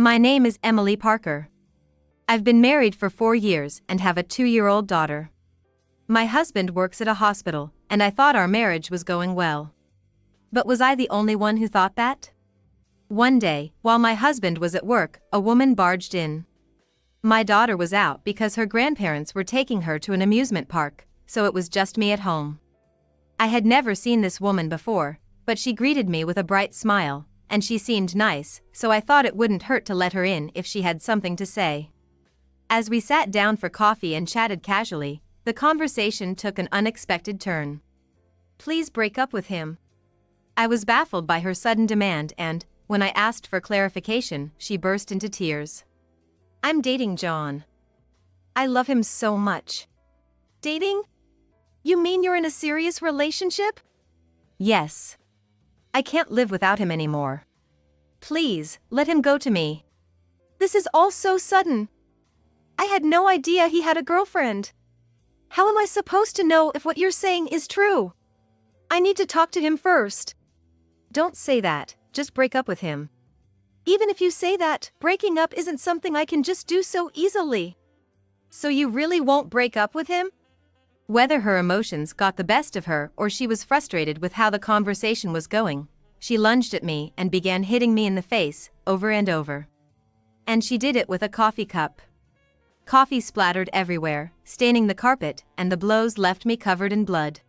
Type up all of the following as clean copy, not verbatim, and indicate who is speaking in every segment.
Speaker 1: My name is Emily Parker. I've been married for 4 years and have a 2-year-old daughter. My husband works at a hospital, and I thought our marriage was going well. But was I the only one who thought that? One day, while my husband was at work, a woman barged in. My daughter was out because her grandparents were taking her to an amusement park, so it was just me at home. I had never seen this woman before, but she greeted me with a bright smile, and she seemed nice, so I thought it wouldn't hurt to let her in if she had something to say. As we sat down for coffee and chatted casually, the conversation took an unexpected turn. Please break up with him. I was baffled by her sudden demand and, when I asked for clarification, she burst into tears. I'm dating John. I love him so much. Dating? You mean you're in a serious relationship? Yes. I can't live without him anymore. Please, let him go to me. This is all so sudden. I had no idea he had a girlfriend. How am I supposed to know if what you're saying is true? I need to talk to him first. Don't say that, just break up with him. Even if you say that, breaking up isn't something I can just do so easily. So you really won't break up with him? Whether her emotions got the best of her or she was frustrated with how the conversation was going, she lunged at me and began hitting me in the face, over and over. And she did it with a coffee cup. Coffee splattered everywhere, staining the carpet, and the blows left me covered in blood.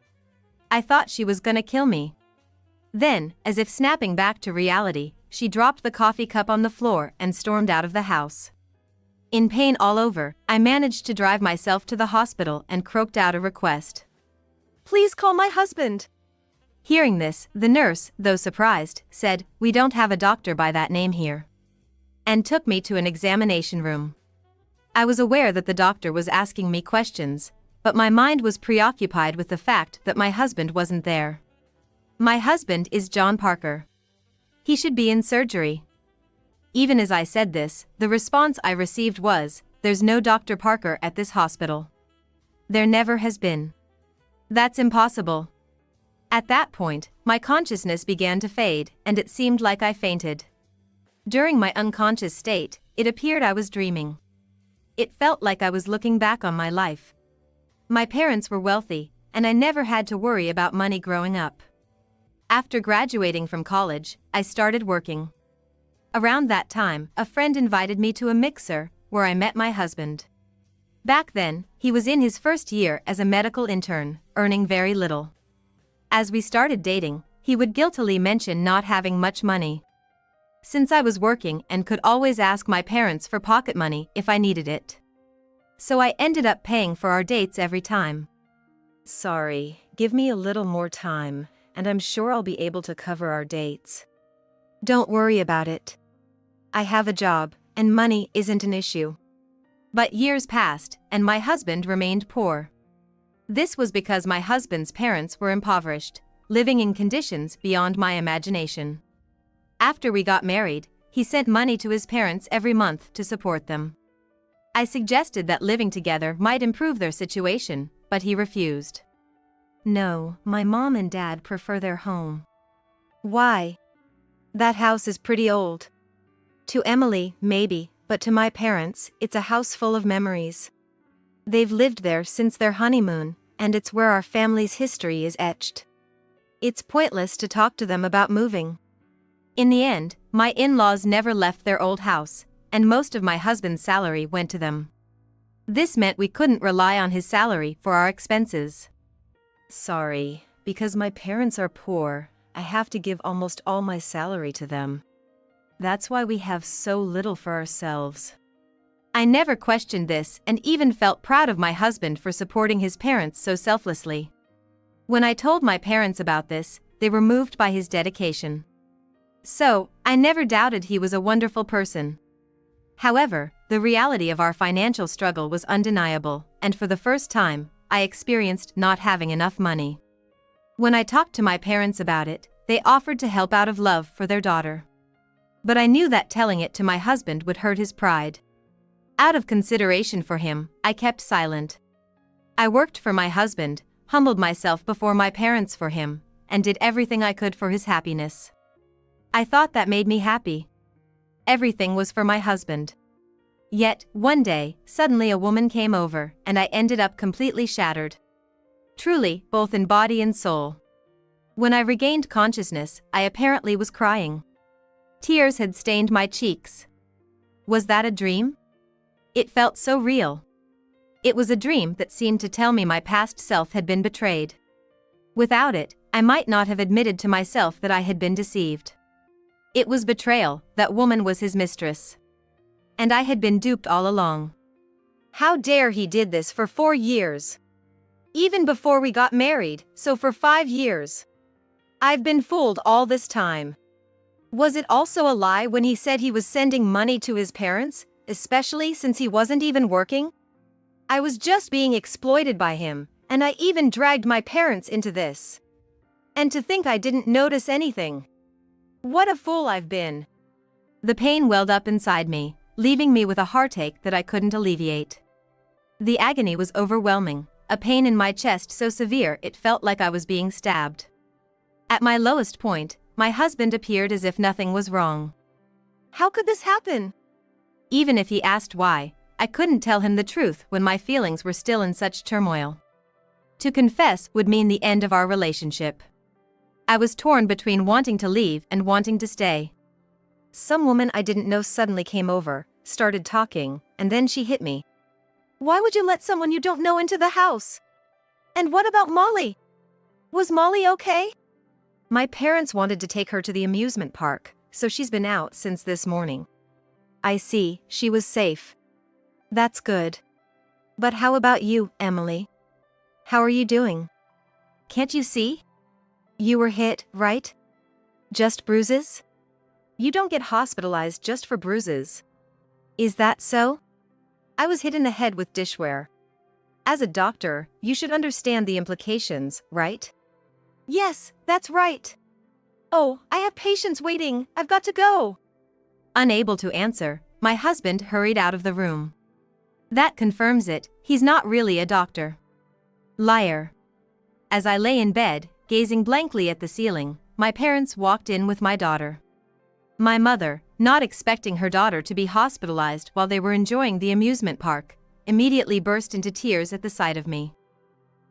Speaker 1: I thought she was gonna kill me. Then, as if snapping back to reality, she dropped the coffee cup on the floor and stormed out of the house. In pain all over, I managed to drive myself to the hospital and croaked out a request. Please call my husband. Hearing this, the nurse, though surprised, said, We don't have a doctor by that name here. And took me to an examination room. I was aware that the doctor was asking me questions, but my mind was preoccupied with the fact that my husband wasn't there. My husband is John Parker. He should be in surgery. Even as I said this, the response I received was, There's no Dr. Parker at this hospital. There never has been. That's impossible. At that point, my consciousness began to fade, and it seemed like I fainted. During my unconscious state, it appeared I was dreaming. It felt like I was looking back on my life. My parents were wealthy, and I never had to worry about money growing up. After graduating from college, I started working. Around that time, a friend invited me to a mixer, where I met my husband. Back then, he was in his first year as a medical intern, earning very little. As we started dating, he would guiltily mention not having much money. Since I was working and could always ask my parents for pocket money if I needed it. So I ended up paying for our dates every time. Sorry, give me a little more time, and I'm sure I'll be able to cover our dates. Don't worry about it. I have a job, and money isn't an issue. But years passed, and my husband remained poor. This was because my husband's parents were impoverished, living in conditions beyond my imagination. After we got married, he sent money to his parents every month to support them. I suggested that living together might improve their situation, but he refused. No, my mom and dad prefer their home. Why? That house is pretty old. To Emily, maybe, but to my parents, it's a house full of memories. They've lived there since their honeymoon, and it's where our family's history is etched. It's pointless to talk to them about moving. In the end, my in-laws never left their old house, and most of my husband's salary went to them. This meant we couldn't rely on his salary for our expenses. Sorry, because my parents are poor, I have to give almost all my salary to them. That's why we have so little for ourselves. I never questioned this and even felt proud of my husband for supporting his parents so selflessly. When I told my parents about this, they were moved by his dedication. So, I never doubted he was a wonderful person. However, the reality of our financial struggle was undeniable, and for the first time, I experienced not having enough money. When I talked to my parents about it, they offered to help out of love for their daughter. But I knew that telling it to my husband would hurt his pride. Out of consideration for him, I kept silent. I worked for my husband, humbled myself before my parents for him, and did everything I could for his happiness. I thought that made me happy. everything was for my husband. Yet, one day, suddenly a woman came over, and I ended up completely shattered. Truly, both in body and soul. When I regained consciousness, I apparently was crying. Tears had stained my cheeks. Was that a dream? It felt so real. It was a dream that seemed to tell me my past self had been betrayed. Without it, I might not have admitted to myself that I had been deceived. It was betrayal. That woman was his mistress. And I had been duped all along. How dare he did this for 4 years? Even before we got married, so for 5 years. I've been fooled all this time. Was it also a lie when he said he was sending money to his parents, especially since he wasn't even working? I was just being exploited by him, and I even dragged my parents into this. And to think I didn't notice anything. What a fool I've been. The pain welled up inside me, leaving me with a heartache that I couldn't alleviate. The agony was overwhelming, a pain in my chest so severe it felt like I was being stabbed. At my lowest point, my husband appeared as if nothing was wrong. How could this happen? Even if he asked why, I couldn't tell him the truth when my feelings were still in such turmoil. To confess would mean the end of our relationship. I was torn between wanting to leave and wanting to stay. Some woman I didn't know suddenly came over, started talking, and then she hit me. Why would you let someone you don't know into the house? And what about Molly? Was Molly okay? My parents wanted to take her to the amusement park, so she's been out since this morning. I see, she was safe. That's good. But how about you, Emily? How are you doing? Can't you see? You were hit, right? Just bruises? You don't get hospitalized just for bruises. Is that so? I was hit in the head with dishware. As a doctor, you should understand the implications, right? Yes, that's right. Oh, I have patients waiting. I've got to go. Unable to answer, my husband hurried out of the room. That confirms it, he's not really a doctor. Liar. As I lay in bed, gazing blankly at the ceiling, my parents walked in with my daughter. My mother, not expecting her daughter to be hospitalized while they were enjoying the amusement park, immediately burst into tears at the sight of me.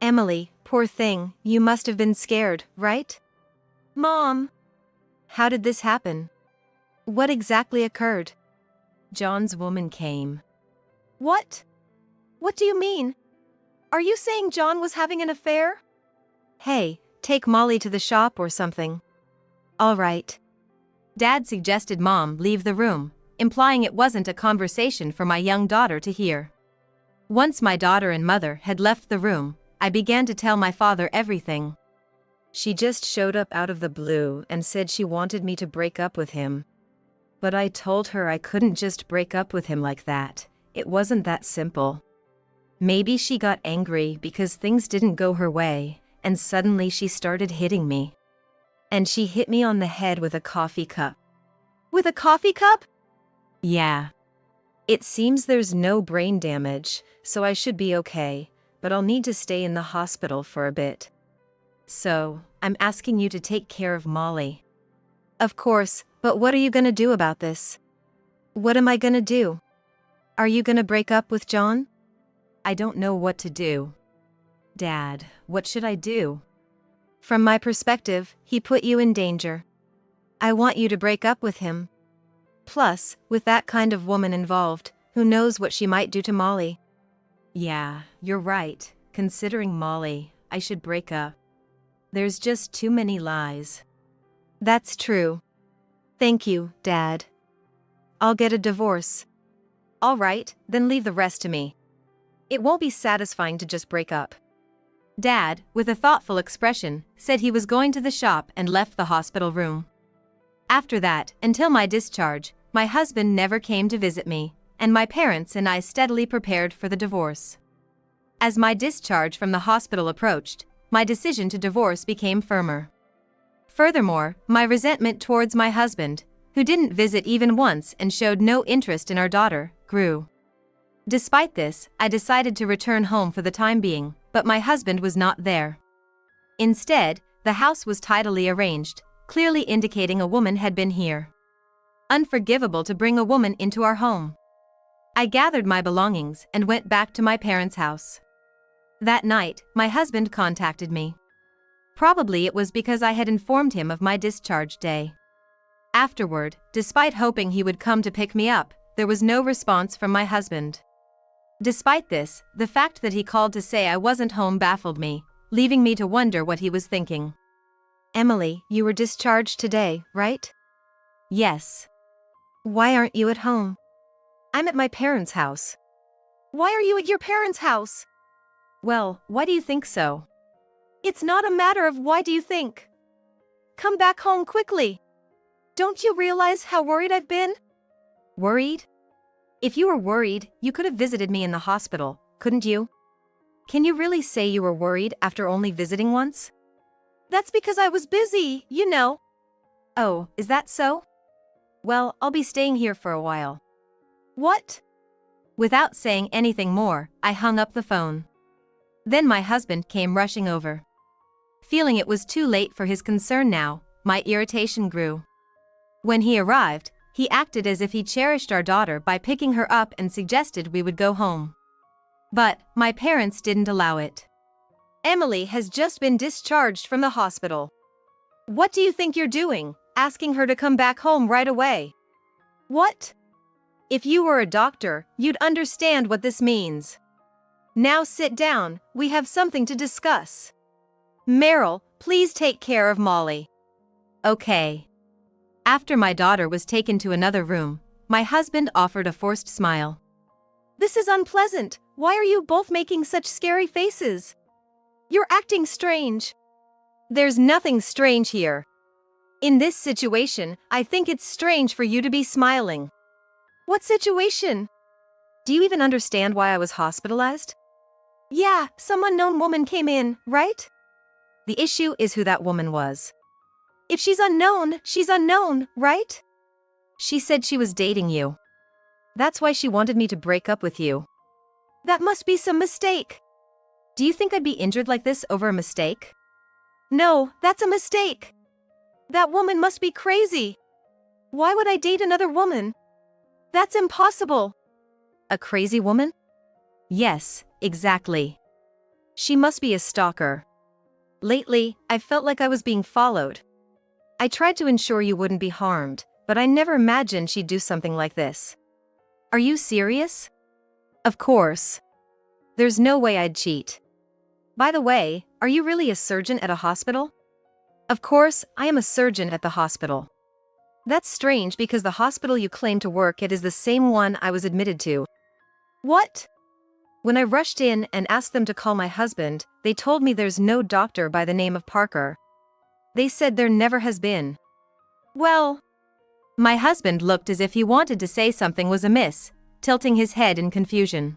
Speaker 1: Emily, poor thing, you must have been scared, right? Mom! How did this happen? What exactly occurred? John's woman came. What? What do you mean? Are you saying John was having an affair? Hey, take Molly to the shop or something. All right. Dad suggested Mom leave the room, implying it wasn't a conversation for my young daughter to hear. Once my daughter and mother had left the room, I began to tell my father everything. She just showed up out of the blue and said she wanted me to break up with him. But I told her I couldn't just break up with him like that. It wasn't that simple. Maybe she got angry because things didn't go her way, and suddenly she started hitting me. And she hit me on the head with a coffee cup. With a coffee cup? Yeah. It seems there's no brain damage, so I should be okay, but I'll need to stay in the hospital for a bit. So, I'm asking you to take care of Molly. Of course, but what are you gonna do about this? What am I gonna do? Are you gonna break up with John? I don't know what to do. Dad, what should I do? From my perspective, he put you in danger. I want you to break up with him. Plus, with that kind of woman involved, who knows what she might do to Molly? Yeah, you're right. Considering Molly, I should break up. There's just too many lies. That's true. Thank you, Dad. I'll get a divorce. All right, then leave the rest to me. It won't be satisfying to just break up. Dad, with a thoughtful expression, said he was going to the shop and left the hospital room. After that, until my discharge, my husband never came to visit me, and my parents and I steadily prepared for the divorce. As my discharge from the hospital approached, my decision to divorce became firmer. Furthermore, my resentment towards my husband, who didn't visit even once and showed no interest in our daughter, grew. Despite this, I decided to return home for the time being, but my husband was not there. Instead, the house was tidily arranged, clearly indicating a woman had been here. Unforgivable to bring a woman into our home. I gathered my belongings and went back to my parents' house. That night, my husband contacted me. Probably it was because I had informed him of my discharge day. Afterward, despite hoping he would come to pick me up, there was no response from my husband. Despite this, the fact that he called to say I wasn't home baffled me, leaving me to wonder what he was thinking.
Speaker 2: Emily, you were discharged today, right?
Speaker 1: Yes.
Speaker 2: Why aren't you at home?
Speaker 1: I'm at my parents' house.
Speaker 2: Why are you at your parents' house?
Speaker 1: Well, why do you think so?
Speaker 2: It's not a matter of why do you think. Come back home quickly. Don't you realize how worried I've been?
Speaker 1: Worried? If you were worried, you could have visited me in the hospital, couldn't you? Can you really say you were worried after only visiting once?
Speaker 2: That's because I was busy, you know.
Speaker 1: Oh, is that so? Well, I'll be staying here for a while.
Speaker 2: What?
Speaker 1: Without saying anything more, I hung up the phone. Then my husband came rushing over. Feeling it was too late for his concern now, my irritation grew. When he arrived, he acted as if he cherished our daughter by picking her up and suggested we would go home. But my parents didn't allow it.
Speaker 2: Emily has just been discharged from the hospital. What do you think you're doing, asking her to come back home right away? What? If you were a doctor, you'd understand what this means. Now sit down, we have something to discuss. Meryl, please take care of Molly.
Speaker 1: Okay. After my daughter was taken to another room, my husband offered a forced smile.
Speaker 2: This is unpleasant. Why are you both making such scary faces? You're acting strange. There's nothing strange here. In this situation, I think it's strange for you to be smiling. What situation?
Speaker 1: Do you even understand why I was hospitalized?
Speaker 2: Yeah, some unknown woman came in, right?
Speaker 1: The issue is who that woman was.
Speaker 2: If she's unknown, right?
Speaker 1: She said she was dating you. That's why she wanted me to break up with you.
Speaker 2: That must be some mistake.
Speaker 1: Do you think I'd be injured like this over a mistake?
Speaker 2: No, that's a mistake. That woman must be crazy. Why would I date another woman? That's impossible.
Speaker 1: A crazy woman? Yes, exactly. She must be a stalker. Lately, I felt like I was being followed. I tried to ensure you wouldn't be harmed, but I never imagined she'd do something like this. Are you serious? Of course. There's no way I'd cheat. By the way, are you really a surgeon at a hospital? Of course, I am a surgeon at the hospital. That's strange because the hospital you claim to work at is the same one I was admitted to.
Speaker 2: What?
Speaker 1: When I rushed in and asked them to call my husband, they told me there's no doctor by the name of Parker. They said there never has been.
Speaker 2: Well,
Speaker 1: my husband looked as if he wanted to say something was amiss, tilting his head in confusion.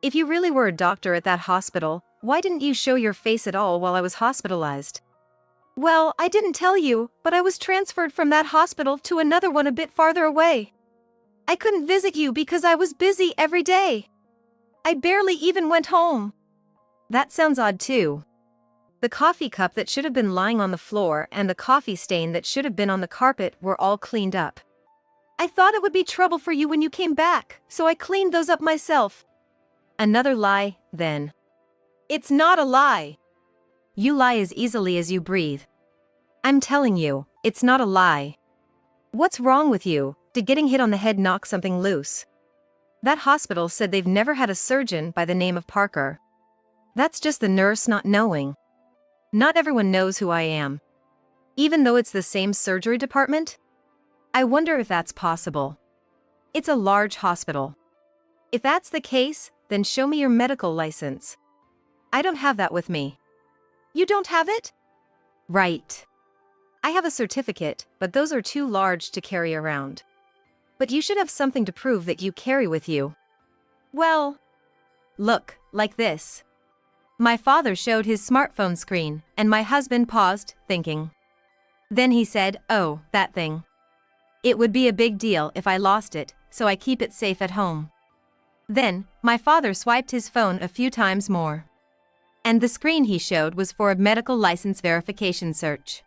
Speaker 1: If you really were a doctor at that hospital, why didn't you show your face at all while I was hospitalized?
Speaker 2: Well, I didn't tell you, but I was transferred from that hospital to another one a bit farther away. I couldn't visit you because I was busy every day. I barely even went home.
Speaker 1: That sounds odd too. The coffee cup that should have been lying on the floor and the coffee stain that should have been on the carpet were all cleaned up.
Speaker 2: I thought it would be trouble for you when you came back, so I cleaned those up myself.
Speaker 1: Another lie, then.
Speaker 2: It's not a lie.
Speaker 1: You lie as easily as you breathe. I'm telling you, it's not a lie. What's wrong with you? Did getting hit on the head knock something loose? That hospital said they've never had a surgeon by the name of Parker. That's just the nurse not knowing. Not everyone knows who I am. Even though it's the same surgery department? I wonder if that's possible. It's a large hospital. If that's the case, then show me your medical license. I don't have that with me.
Speaker 2: You don't have it?
Speaker 1: Right. I have a certificate, but those are too large to carry around. But you should have something to prove that you carry with you.
Speaker 2: Well,
Speaker 1: look, like this. My father showed his smartphone screen, and my husband paused, thinking. Then he said, "Oh, that thing. It would be a big deal if I lost it, so I keep it safe at home." Then, my father swiped his phone a few times more. And the screen he showed was for a medical license verification search.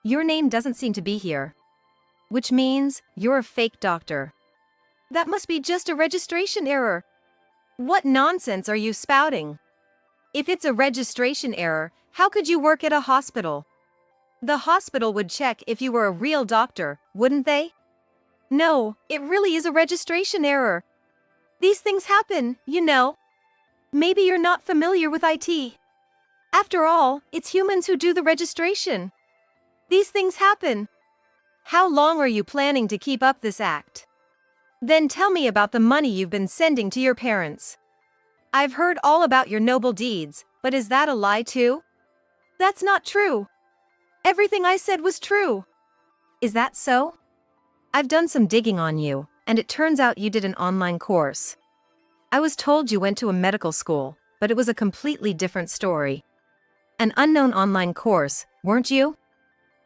Speaker 1: Your name doesn't seem to be here.
Speaker 2: which means you're a fake doctor. That must be just a registration error. What nonsense are you spouting? If it's a registration error, how could you work at a hospital? The hospital would check if you were a real doctor, wouldn't they? No, it really is a registration error. These things happen, you know. Maybe you're not familiar with IT. After all, it's humans who do the registration. These things happen. How long are you planning to keep up this act? Then tell me about the money you've been sending to your parents. I've heard all about your noble deeds, but is that a lie too? That's not true. Everything I said was true. Is that so? I've done some digging on you, and it turns out you did an online course. I was told you went to a medical school, but it was a completely different story. An unknown online course, weren't you?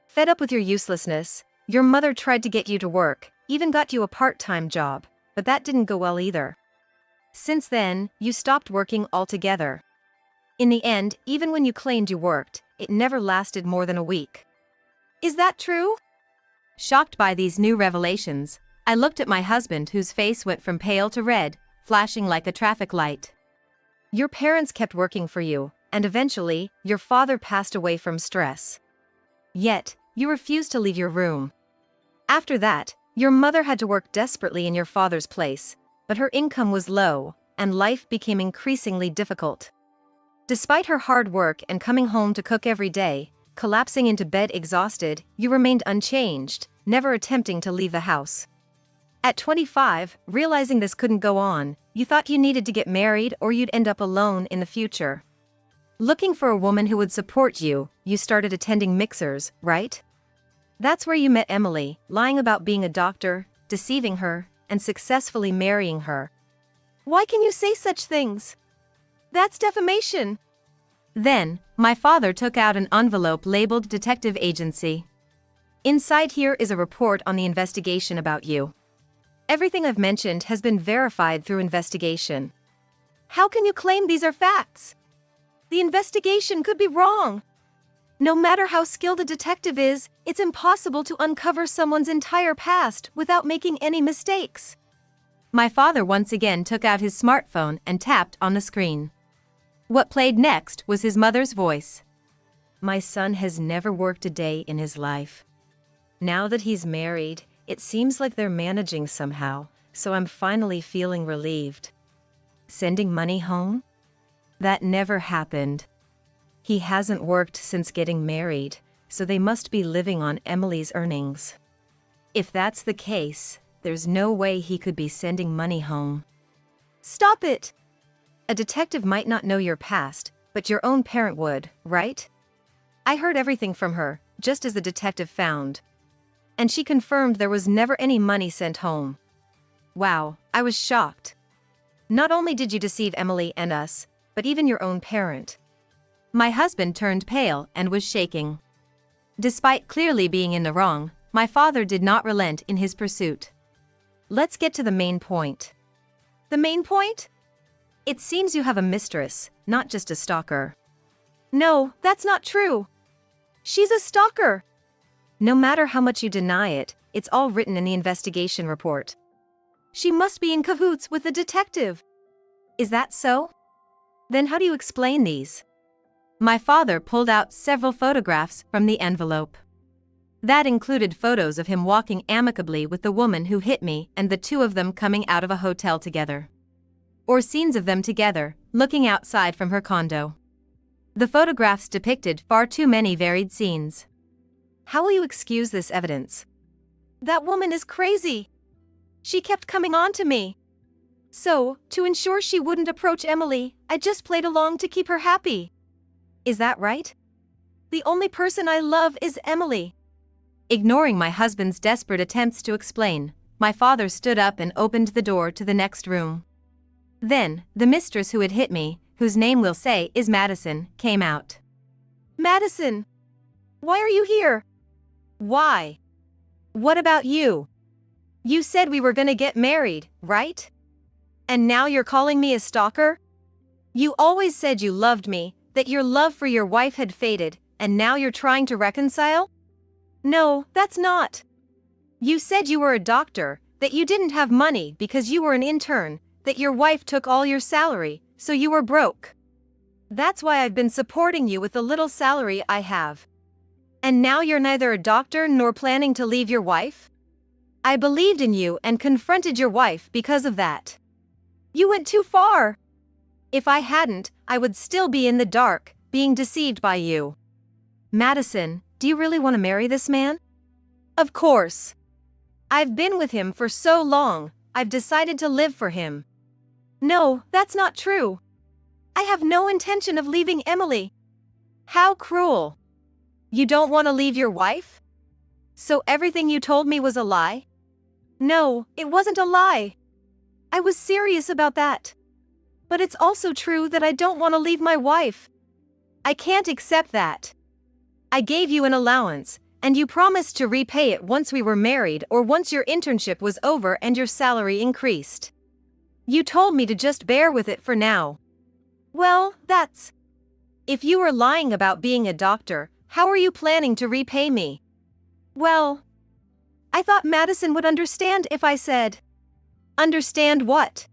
Speaker 2: Fed up with your uselessness, your mother tried to get you to work, even got you a part-time job, but that didn't go well either. Since then, you stopped working altogether. In the end, even when you claimed you worked, it never lasted more than a week. Is that true? Shocked by these new revelations, I looked at my husband, whose face went from pale to red, flashing like a traffic light. Your parents kept working for you, and eventually, your father passed away from stress. Yet, you refused to leave your room. After that, your mother had to work desperately in your father's place, but her income was low, and life became increasingly difficult. Despite her hard work and coming home to cook every day, collapsing into bed exhausted, you remained unchanged, never attempting to leave the house. At 25, realizing this couldn't go on, you thought you needed to get married or you'd end up alone in the future. Looking for a woman who would support you, you started attending mixers, right? That's where you met Emily, lying about being a doctor, deceiving her, and successfully marrying her. Why can you say such things? That's defamation. Then, my father took out an envelope labeled Detective Agency. Inside here is a report on the investigation about you. Everything I've mentioned has been verified through investigation. How can you claim these are facts? The investigation could be wrong. No matter how skilled a detective is, it's impossible to uncover someone's entire past without making any mistakes. My father once again took out his smartphone and tapped on the screen. What played next was his mother's voice. My son has never worked a day in his life. Now that he's married, it seems like they're managing somehow, so I'm finally feeling relieved. Sending money home? That never happened. He hasn't worked since getting married, so they must be living on Emily's earnings. If that's the case, there's no way he could be sending money home. Stop it! A detective might not know your past, but your own parent would, right? I heard everything from her, just as the detective found. And she confirmed there was never any money sent home. Wow, I was shocked. Not only did you deceive Emily and us, but even your own parent. My husband turned pale and was shaking. Despite clearly being in the wrong, my father did not relent in his pursuit. Let's get to the main point. The main point? It seems you have a mistress, not just a stalker. No, that's not true. She's a stalker. No matter how much you deny it, it's all written in the investigation report. She must be in cahoots with the detective. Is that so? Then how do you explain these? My father pulled out several photographs from the envelope. That included photos of him walking amicably with the woman who hit me and the two of them coming out of a hotel together. Or scenes of them together, looking outside from her condo. The photographs depicted far too many varied scenes. How will you excuse this evidence? That woman is crazy. She kept coming on to me. So, to ensure she wouldn't approach Emily, I just played along to keep her happy. Is that right? The only person I love is Emily. Ignoring my husband's desperate attempts to explain, my father stood up and opened the door to the next room. Then, the mistress who had hit me, whose name we'll say is Madison, came out. Madison! Why are you here? Why? What about you? You said we were gonna get married, right? And now you're calling me a stalker? You always said you loved me, that your love for your wife had faded, and now you're trying to reconcile? No, that's not. You said you were a doctor, that you didn't have money because you were an intern, that your wife took all your salary, so you were broke. That's why I've been supporting you with the little salary I have. And now you're neither a doctor nor planning to leave your wife? I believed in you and confronted your wife because of that. You went too far. If I hadn't, I would still be in the dark, being deceived by you.
Speaker 1: Madison, do you really want to marry this man?
Speaker 2: Of course. I've been with him for so long, I've decided to live for him. No, that's not true. I have no intention of leaving Emily. How cruel. You don't want to leave your wife? So everything you told me was a lie? No, it wasn't a lie. I was serious about that. But it's also true that I don't want to leave my wife. I can't accept that. I gave you an allowance, and you promised to repay it once we were married or once your internship was over and your salary increased. You told me to just bear with it for now. Well, that's... If you were lying about being a doctor, how are you planning to repay me? Well, I thought Madison would understand if I said... Understand what?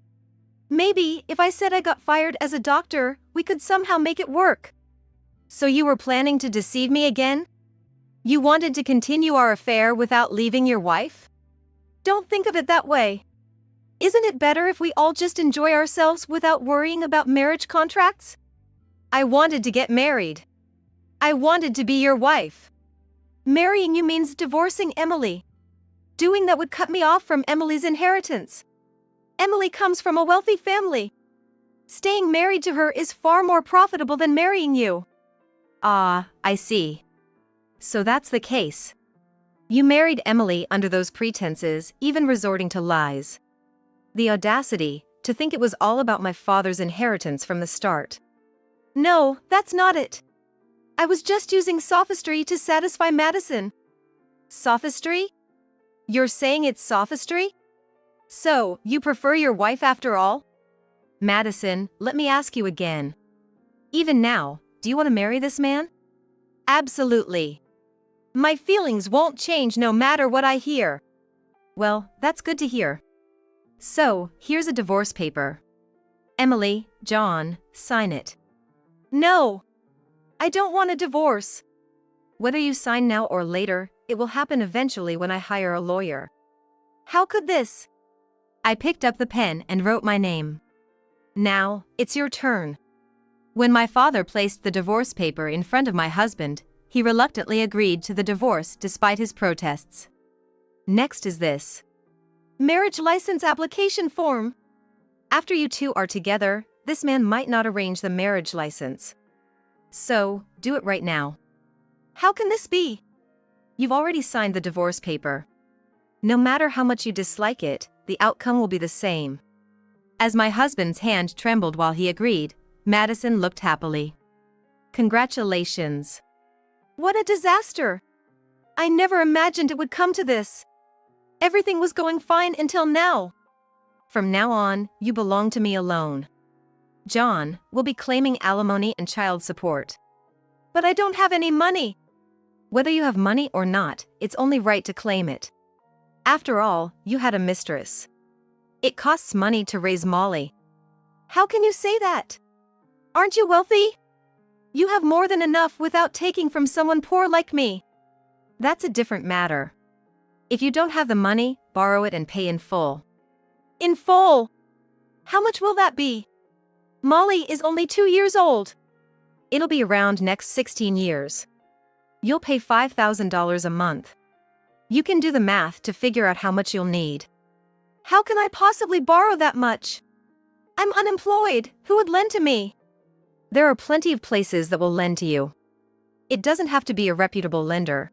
Speaker 2: Maybe if I said I got fired as a doctor, we could somehow make it work. So you were planning to deceive me again? You wanted to continue our affair without leaving your wife? Don't think of it that way. Isn't it better if we all just enjoy ourselves without worrying about marriage contracts? I wanted to get married. I wanted to be your wife. Marrying you means divorcing Emily. Doing that would cut me off from Emily's inheritance. Emily comes from a wealthy family. Staying married to her is far more profitable than marrying you.
Speaker 1: Ah, I see. So that's the case. You married Emily under those pretenses, even resorting to lies. The audacity, to think it was all about my father's inheritance from the start.
Speaker 2: No, that's not it. I was just using sophistry to satisfy Madison. Sophistry? You're saying it's sophistry? So, you prefer your wife after all?
Speaker 1: Madison, let me ask you again. Even now, do you want to marry this man?
Speaker 2: Absolutely. My feelings won't change no matter what I hear.
Speaker 1: Well, that's good to hear. So, here's a divorce paper. Emily, John, sign it.
Speaker 2: No. I don't want a divorce.
Speaker 1: Whether you sign now or later, it will happen eventually when I hire a lawyer.
Speaker 2: How could this?
Speaker 1: I picked up the pen and wrote my name. Now, it's your turn. When my father placed the divorce paper in front of my husband, he reluctantly agreed to the divorce despite his protests. Next is this.
Speaker 2: Marriage license application form.
Speaker 1: After you two are together, this man might not arrange the marriage license. So, do it right now.
Speaker 2: How can this be?
Speaker 1: You've already signed the divorce paper. No matter how much you dislike it, the outcome will be the same. As my husband's hand trembled while he agreed, Madison looked happily. Congratulations.
Speaker 2: What a disaster. I never imagined it would come to this. Everything was going fine until now.
Speaker 1: From now on, you belong to me alone. John will be claiming alimony and child support.
Speaker 2: But I don't have any money.
Speaker 1: Whether you have money or not, it's only right to claim it. After all, you had a mistress. It costs money to raise Molly.
Speaker 2: How can you say that? Aren't you wealthy? You have more than enough without taking from someone poor like me.
Speaker 1: That's a different matter. If you don't have the money, borrow it and pay in full.
Speaker 2: In full? How much will that be? Molly is only 2 years old.
Speaker 1: It'll be around next 16 years. You'll pay $5,000 a month. You can do the math to figure out how much you'll need.
Speaker 2: How can I possibly borrow that much? I'm unemployed. Who would lend to me?
Speaker 1: There are plenty of places that will lend to you. It doesn't have to be a reputable lender.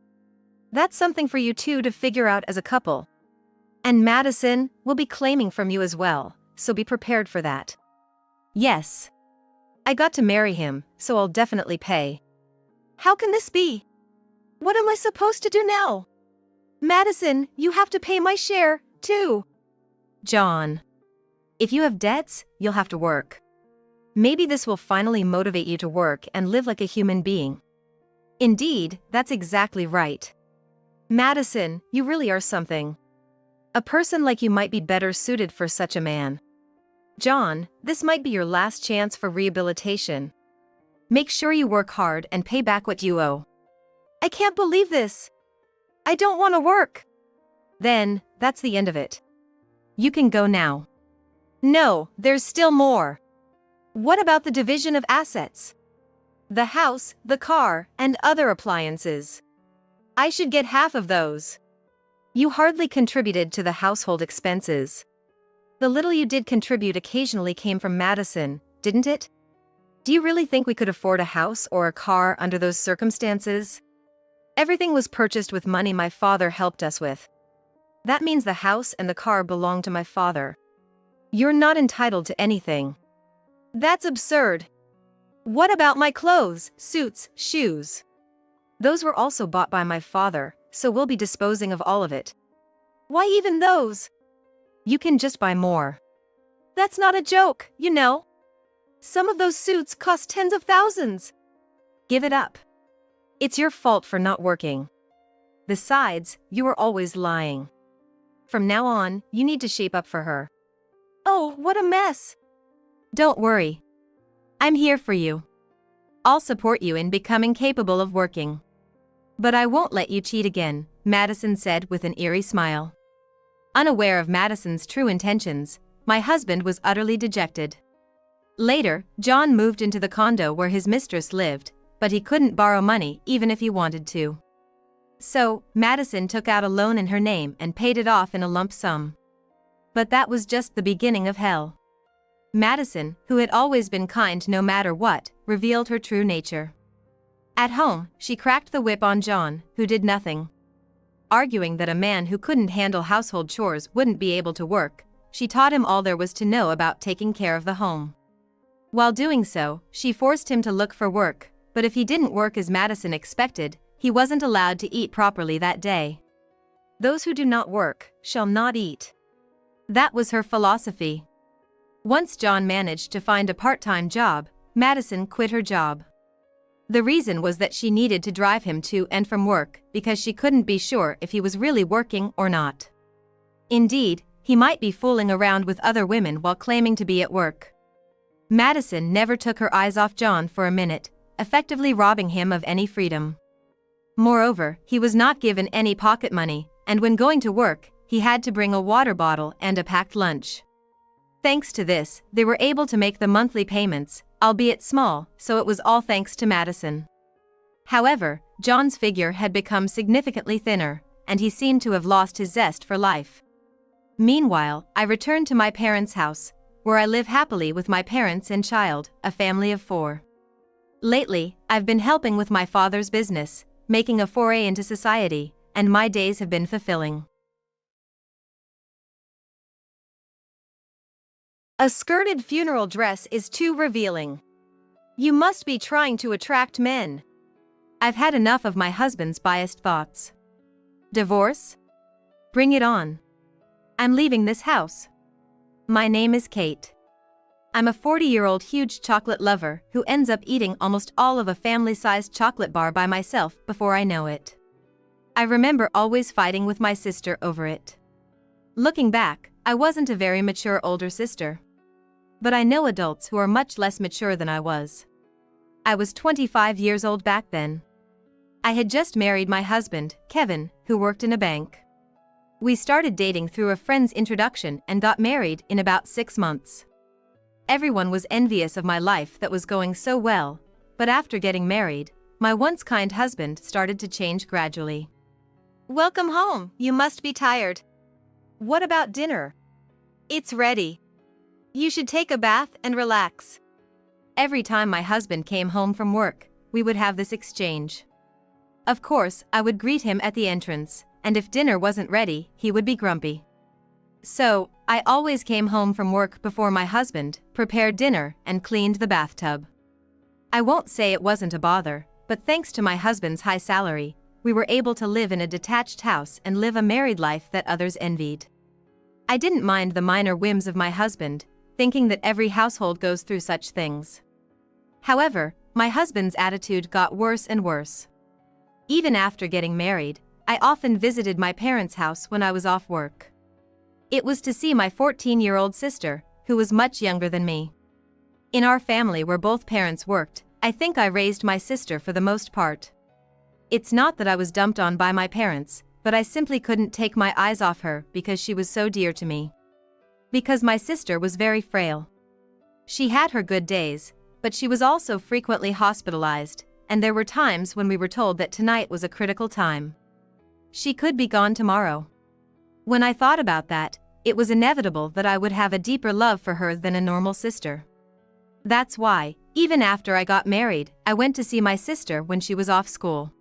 Speaker 1: That's something for you two to figure out as a couple. And Madison will be claiming from you as well, so be prepared for that. Yes. I got to marry him, so I'll definitely pay.
Speaker 2: How can this be? What am I supposed to do now? Madison, you have to pay my share, too.
Speaker 1: John. If you have debts, you'll have to work. Maybe this will finally motivate you to work and live like a human being. Indeed, that's exactly right.
Speaker 2: Madison, you really are something. A person like you might be better suited for such a man. John, this might be your last chance for rehabilitation. Make sure you work hard and pay back what you owe. I can't believe this. I don't want to work. Then, that's the end of it. You can go now. No, there's still more. What about the division of assets? The house, the car, and other appliances. I should get half of those. You hardly contributed to the household expenses. The little you did contribute occasionally came from Madison, didn't it? Do you really think we could afford a house or a car under those circumstances? Everything was purchased with money my father helped us with. That means the house and the car belong to my father. You're not entitled to anything. That's absurd. What about my clothes, suits, shoes? Those were also bought by my father, so we'll be disposing of all of it. Why even those? You can just buy more. That's not a joke, you know. Some of those suits cost tens of thousands. Give it up. It's your fault for not working. Besides, you were always lying. From now on, you need to shape up for her. Oh, what a mess. Don't worry. I'm here for you. I'll support you in becoming capable of working. But I won't let you cheat again, Madison said with an eerie smile. Unaware of Madison's true intentions, my husband was utterly dejected. Later, John moved into the condo where his mistress lived, but he couldn't borrow money even if he wanted to. So, Madison took out a loan in her name and paid it off in a lump sum. But that was just the beginning of hell. Madison, who had always been kind no matter what, revealed her true nature. At home, she cracked the whip on John, who did nothing. Arguing that a man who couldn't handle household chores wouldn't be able to work, she taught him all there was to know about taking care of the home. While doing so, she forced him to look for work, but if he didn't work as Madison expected, he wasn't allowed to eat properly that day. Those who do not work shall not eat. That was her philosophy. Once John managed to find a part-time job, Madison quit her job. The reason was that she needed to drive him to and from work because she couldn't be sure if he was really working or not. Indeed, he might be fooling around with other women while claiming to be at work. Madison never took her eyes off John for a minute, effectively robbing him of any freedom. Moreover, he was not given any pocket money, and when going to work, he had to bring a water bottle and a packed lunch. Thanks to this, they were able to make the monthly payments, albeit small, so it was all thanks to Madison. However, John's figure had become significantly thinner, and he seemed to have lost his zest for life. Meanwhile, I returned to my parents' house, where I live happily with my parents and child, a family of 4. Lately, I've been helping with my father's business, making a foray into society, and my days have been fulfilling. A skirted funeral dress is too revealing. You must be trying to attract men. I've had enough of my husband's biased thoughts. Divorce? Bring it on. I'm leaving this house. My name is Kate. I'm a 40-year-old huge chocolate lover who ends up eating almost all of a family-sized chocolate bar by myself before I know it. I remember always fighting with my sister over it. Looking back, I wasn't a very mature older sister. But I know adults who are much less mature than I was. I was 25 years old back then. I had just married my husband, Kevin, who worked in a bank. We started dating through a friend's introduction and got married in about 6 months. Everyone was envious of my life that was going so well, but after getting married, my once kind husband started to change gradually. Welcome home, you must be tired. What about dinner? It's ready. You should take a bath and relax. Every time my husband came home from work, we would have this exchange. Of course, I would greet him at the entrance, and if dinner wasn't ready, he would be grumpy. So, I always came home from work before my husband, prepared dinner, and cleaned the bathtub. I won't say it wasn't a bother, but thanks to my husband's high salary, we were able to live in a detached house and live a married life that others envied. I didn't mind the minor whims of my husband, thinking that every household goes through such things. However, my husband's attitude got worse and worse. Even after getting married,
Speaker 1: I often visited my parents' house when I was off work. It was to see my 14-year-old sister, who was much younger than me. In our family where both parents worked, I think I raised my sister for the most part. It's not that I was dumped on by my parents, but I simply couldn't take my eyes off her because she was so dear to me. Because my sister was very frail. She had her good days, but she was also frequently hospitalized, and there were times when we were told that tonight was a critical time. She could be gone tomorrow. When I thought about that, it was inevitable that I would have a deeper love for her than a normal sister. That's why, even after I got married, I went to see my sister when she was off school.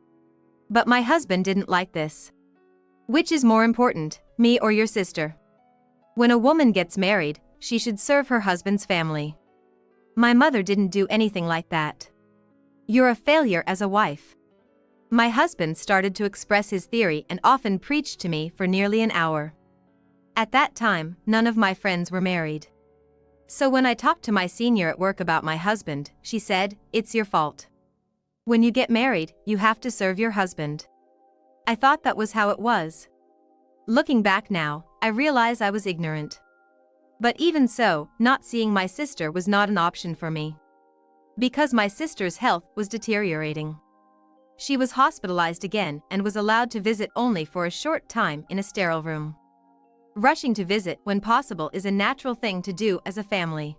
Speaker 1: But my husband didn't like this. Which is more important, me or your sister? When a woman gets married, she should serve her husband's family. My mother didn't do anything like that. You're a failure as a wife. My husband started to express his theory and often preached to me for nearly an hour. At that time, none of my friends were married. So when I talked to my senior at work about my husband, she said, "It's your fault. When you get married, you have to serve your husband." I thought that was how it was. Looking back now, I realize I was ignorant. But even so, not seeing my sister was not an option for me. Because my sister's health was deteriorating. She was hospitalized again and was allowed to visit only for a short time in a sterile room. Rushing to visit when possible is a natural thing to do as a family.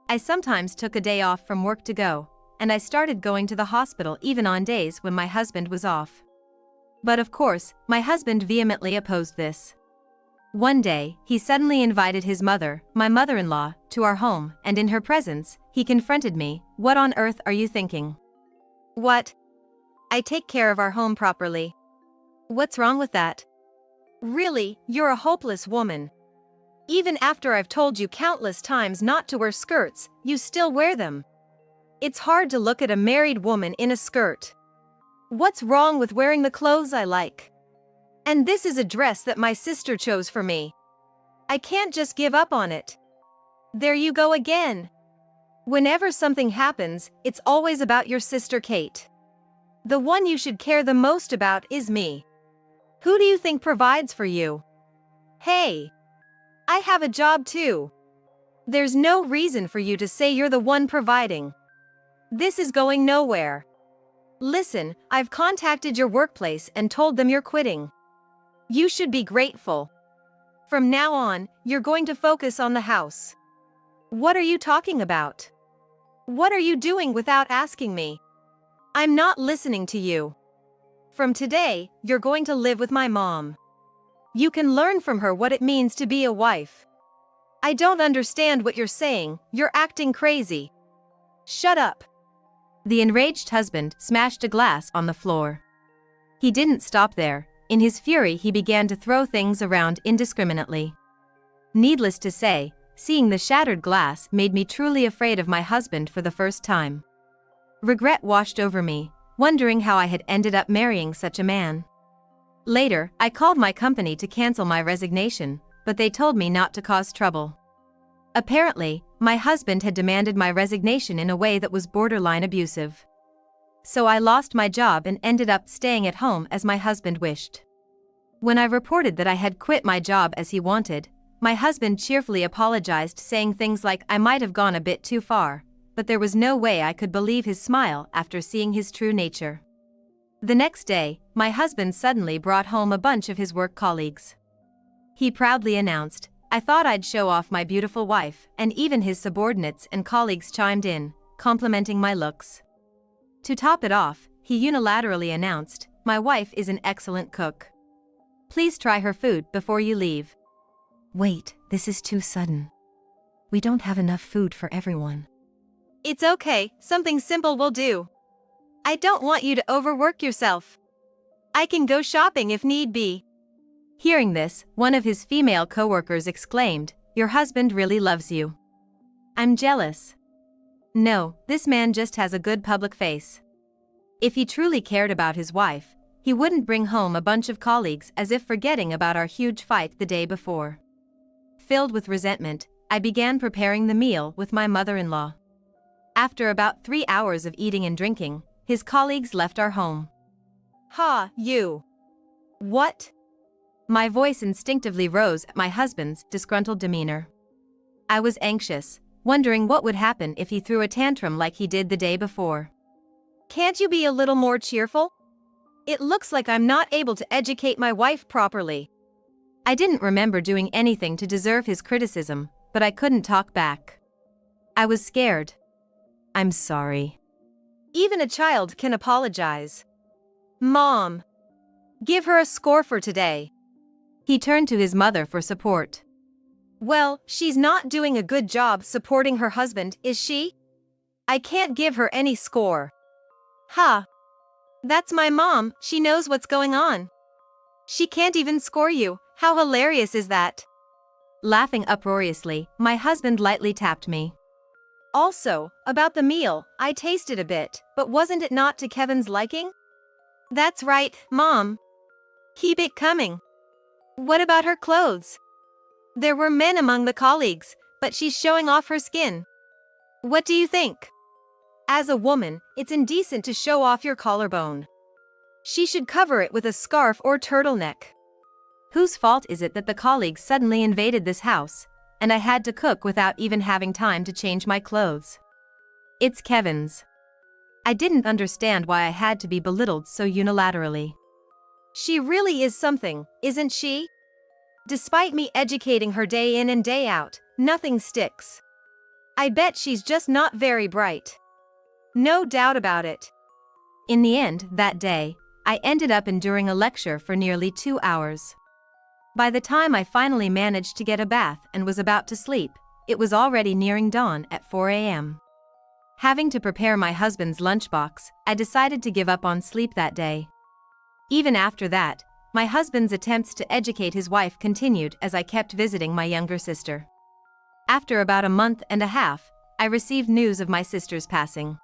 Speaker 1: I sometimes took a day off from work to go, and I started going to the hospital even on days when my husband was off. But of course, my husband vehemently opposed this. One day, he suddenly invited his mother, my mother-in-law, to our home, and in her presence, he confronted me. "What on earth are you thinking?"
Speaker 2: What? I take care of our home properly. What's wrong with that? Really, you're a hopeless woman. Even after I've told you countless times not to wear skirts, you still wear them. It's hard to look at a married woman in a skirt. What's wrong with wearing the clothes I like? And this is a dress that my sister chose for me. I can't just give up on it. There you go again. Whenever something happens, it's always about your sister Kate. The one you should care the most about is me. Who do you think provides for you? Hey, I have a job too. There's no reason for you to say you're the one providing. This is going nowhere. Listen, I've contacted your workplace and told them you're quitting. You should be grateful. From now on, you're going to focus on the house. What are you talking about? What are you doing without asking me? I'm not listening to you. From today, you're going to live with my mom. You can learn from her what it means to be a wife. I don't understand what you're saying, you're acting crazy. Shut up.
Speaker 1: The enraged husband smashed a glass on the floor. He didn't stop there. In his fury, he began to throw things around indiscriminately. Needless to say, seeing the shattered glass made me truly afraid of my husband for the first time. Regret washed over me, wondering how I had ended up marrying such a man. Later, I called my company to cancel my resignation, but they told me not to cause trouble. Apparently, my husband had demanded my resignation in a way that was borderline abusive. So I lost my job and ended up staying at home as my husband wished. When I reported that I had quit my job as he wanted, my husband cheerfully apologized, saying things like I might have gone a bit too far, but there was no way I could believe his smile after seeing his true nature. The next day, my husband suddenly brought home a bunch of his work colleagues. He proudly announced, "I thought I'd show off my beautiful wife," and even his subordinates and colleagues chimed in, complimenting my looks. To top it off, he unilaterally announced, "My wife is an excellent cook. Please try her food before you leave." Wait, this is too sudden. We don't have enough food for everyone.
Speaker 2: It's okay, something simple will do. I don't want you to overwork yourself. I can go shopping if need be.
Speaker 1: Hearing this, one of his female coworkers exclaimed, "Your husband really loves you." I'm jealous. No, this man just has a good public face. If he truly cared about his wife, he wouldn't bring home a bunch of colleagues as if forgetting about our huge fight the day before. Filled with resentment, I began preparing the meal with my mother-in-law. After about 3 hours of eating and drinking, his colleagues left our home.
Speaker 2: Ha, you. What?
Speaker 1: My voice instinctively rose at my husband's disgruntled demeanor. I was anxious, wondering what would happen if he threw a tantrum like he did the day before.
Speaker 2: Can't you be a little more cheerful? It looks like I'm not able to educate my wife properly.
Speaker 1: I didn't remember doing anything to deserve his criticism, but I couldn't talk back. I was scared. I'm sorry.
Speaker 2: Even a child can apologize. Mom, give her a score for today.
Speaker 1: He turned to his mother for support.
Speaker 2: Well, she's not doing a good job supporting her husband, is she? I can't give her any score. Ha! That's my mom, she knows what's going on. She can't even score you, how hilarious is that?
Speaker 1: Laughing uproariously, my husband lightly tapped me.
Speaker 2: Also, about the meal, I tasted a bit, but wasn't it not to Kevin's liking? That's right, Mom. Keep it coming. What about her clothes? There were men among the colleagues, but she's showing off her skin. What do you think? As a woman, it's indecent to show off your collarbone. She should cover it with a scarf or turtleneck.
Speaker 1: Whose fault is it that the colleagues suddenly invaded this house, and I had to cook without even having time to change my clothes? It's Kevin's. I didn't understand why I had to be belittled so unilaterally.
Speaker 2: She really is something, isn't she? Despite me educating her day in and day out, nothing sticks. I bet she's just not very bright. No doubt about it.
Speaker 1: In the end, that day, I ended up enduring a lecture for nearly 2 hours. By the time I finally managed to get a bath and was about to sleep, it was already nearing dawn at 4 a.m. Having to prepare my husband's lunchbox, I decided to give up on sleep that day. Even after that, my husband's attempts to educate his wife continued as I kept visiting my younger sister. After about a month and a half, I received news of my sister's passing.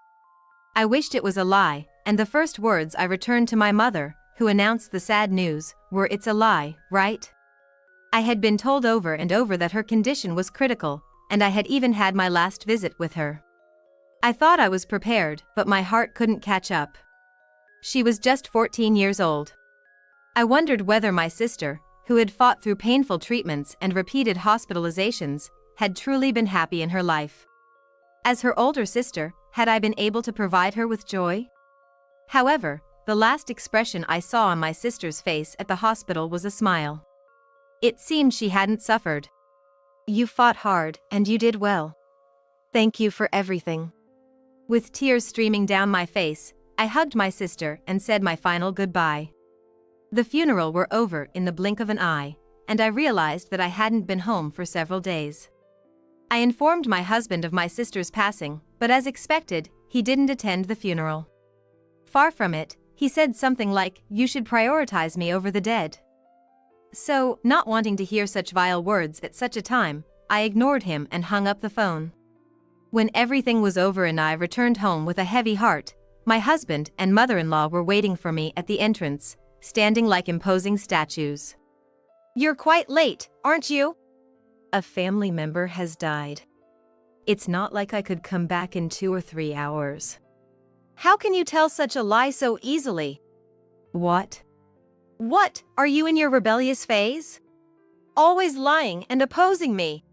Speaker 1: I wished it was a lie, and the first words I returned to my mother, who announced the sad news, were, "It's a lie, right?" I had been told over and over that her condition was critical, and I had even had my last visit with her. I thought I was prepared, but my heart couldn't catch up. She was just 14 years old. I wondered whether my sister, who had fought through painful treatments and repeated hospitalizations, had truly been happy in her life. As her older sister, had I been able to provide her with joy? However, the last expression I saw on my sister's face at the hospital was a smile. It seemed she hadn't suffered.
Speaker 2: You fought hard, and you did well. Thank you for everything.
Speaker 1: With tears streaming down my face, I hugged my sister and said my final goodbye. The funeral were over in the blink of an eye, and I realized that I hadn't been home for several days. I informed my husband of my sister's passing, but as expected, he didn't attend the funeral. Far from it, he said something like, "You should prioritize me over the dead." So, not wanting to hear such vile words at such a time, I ignored him and hung up the phone. When everything was over and I returned home with a heavy heart, my husband and mother-in-law were waiting for me at the entrance, standing like imposing statues.
Speaker 2: You're quite late, aren't you?
Speaker 1: A family member has died. It's not like I could come back in 2 or 3 hours.
Speaker 2: How can you tell such a lie so easily?
Speaker 1: What?
Speaker 2: What, are you in your rebellious phase? Always lying and opposing me.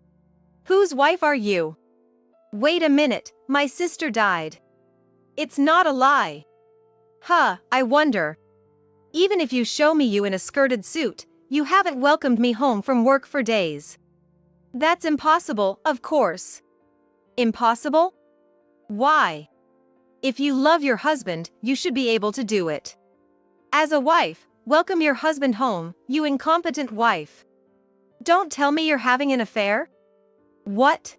Speaker 2: Whose wife are you? Wait a minute, my sister died. It's not a lie. Huh, I wonder. Even if you show me you in a skirted suit, you haven't welcomed me home from work for days. That's impossible, of course. Impossible? Why? If you love your husband, you should be able to do it. As a wife, welcome your husband home, you incompetent wife. Don't tell me you're having an affair? What?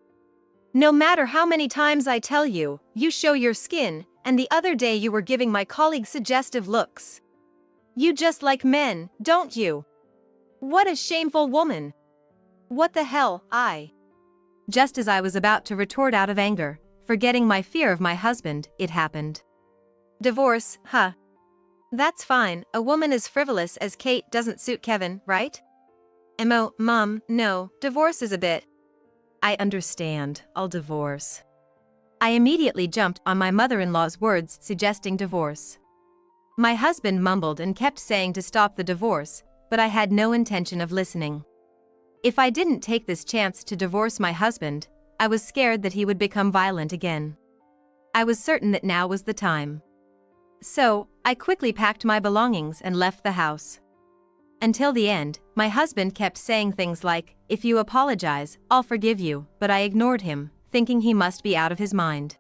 Speaker 2: No matter how many times I tell you, you show your skin, and the other day you were giving my colleague suggestive looks. You just like men, don't you? What a shameful woman. What the hell, Just as I was about to retort out of anger, forgetting my fear of my husband, it happened. Divorce, huh? That's fine, a woman as frivolous as Kate doesn't suit Kevin, right? Mom, no, divorce is a bit.
Speaker 1: I understand, I'll divorce. I immediately jumped on my mother-in-law's words suggesting divorce. My husband mumbled and kept saying to stop the divorce, but I had no intention of listening. If I didn't take this chance to divorce my husband, I was scared that he would become violent again. I was certain that now was the time. So, I quickly packed my belongings and left the house. Until the end, my husband kept saying things like, "If you apologize, I'll forgive you," but I ignored him, thinking he must be out of his mind.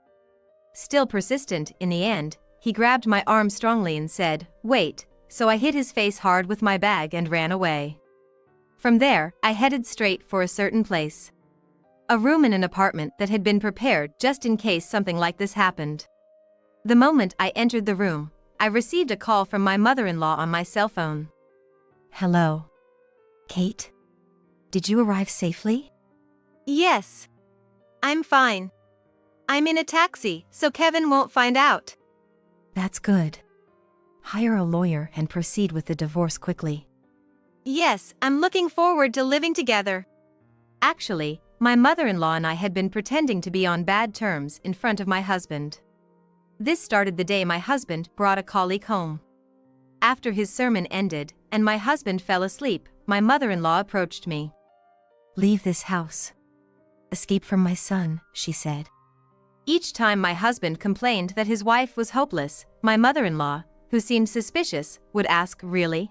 Speaker 1: Still persistent, in the end, he grabbed my arm strongly and said, "Wait," so I hit his face hard with my bag and ran away. From there, I headed straight for a certain place. A room in an apartment that had been prepared just in case something like this happened. The moment I entered the room, I received a call from my mother-in-law on my cell phone.
Speaker 2: Hello. Kate? Did you arrive safely?
Speaker 1: Yes. I'm fine. I'm in a taxi, so Kevin won't find out.
Speaker 2: That's good. Hire a lawyer and proceed with the divorce quickly.
Speaker 1: Yes, I'm looking forward to living together. Actually, my mother-in-law and I had been pretending to be on bad terms in front of my husband. This started the day my husband brought a colleague home. After his sermon ended, and my husband fell asleep, my mother-in-law approached me.
Speaker 2: Leave this house. Escape from my son, she said.
Speaker 1: Each time my husband complained that his wife was hopeless, my mother-in-law, who seemed suspicious, would ask, "Really?"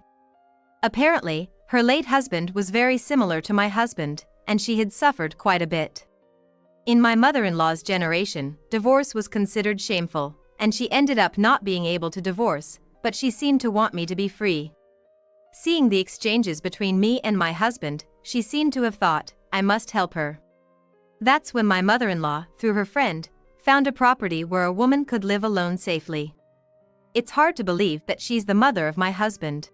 Speaker 1: Apparently, her late husband was very similar to my husband, and she had suffered quite a bit. In my mother-in-law's generation, divorce was considered shameful, and she ended up not being able to divorce, but she seemed to want me to be free. Seeing the exchanges between me and my husband, she seemed to have thought, I must help her. That's when my mother-in-law, through her friend, found a property where a woman could live alone safely. It's hard to believe that she's the mother of my husband.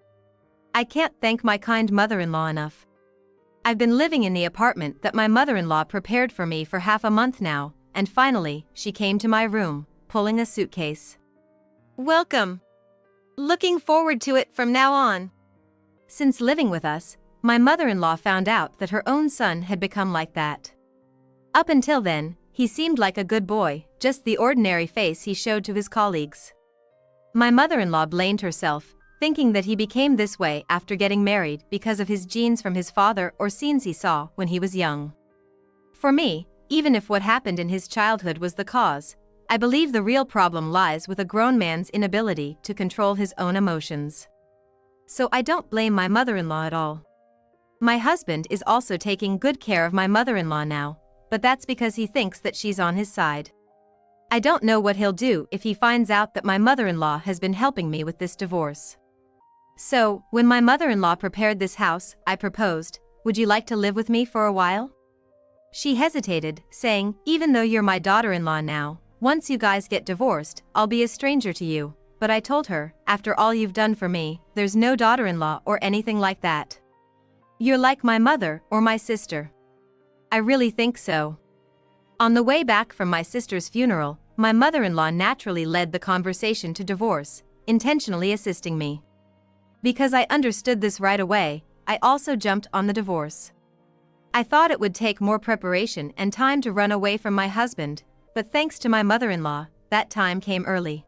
Speaker 1: I can't thank my kind mother-in-law enough. I've been living in the apartment that my mother-in-law prepared for me for half a month now, and finally, she came to my room, pulling a suitcase. Welcome. Looking forward to it from now on. Since living with us, my mother-in-law found out that her own son had become like that. Up until then, he seemed like a good boy, just the ordinary face he showed to his colleagues. My mother-in-law blamed herself, thinking that he became this way after getting married because of his genes from his father or scenes he saw when he was young. For me, even if what happened in his childhood was the cause, I believe the real problem lies with a grown man's inability to control his own emotions. So I don't blame my mother-in-law at all. My husband is also taking good care of my mother-in-law now, but that's because he thinks that she's on his side. I don't know what he'll do if he finds out that my mother-in-law has been helping me with this divorce. So, when my mother-in-law prepared this house, I proposed, "Would you like to live with me for a while?" She hesitated, saying, "Even though you're my daughter-in-law now, once you guys get divorced, I'll be a stranger to you." But I told her, "After all you've done for me, there's no daughter-in-law or anything like that. You're like my mother or my sister." I really think so. On the way back from my sister's funeral, my mother-in-law naturally led the conversation to divorce, intentionally assisting me. Because I understood this right away, I also jumped on the divorce. I thought it would take more preparation and time to run away from my husband, but thanks to my mother-in-law, that time came early.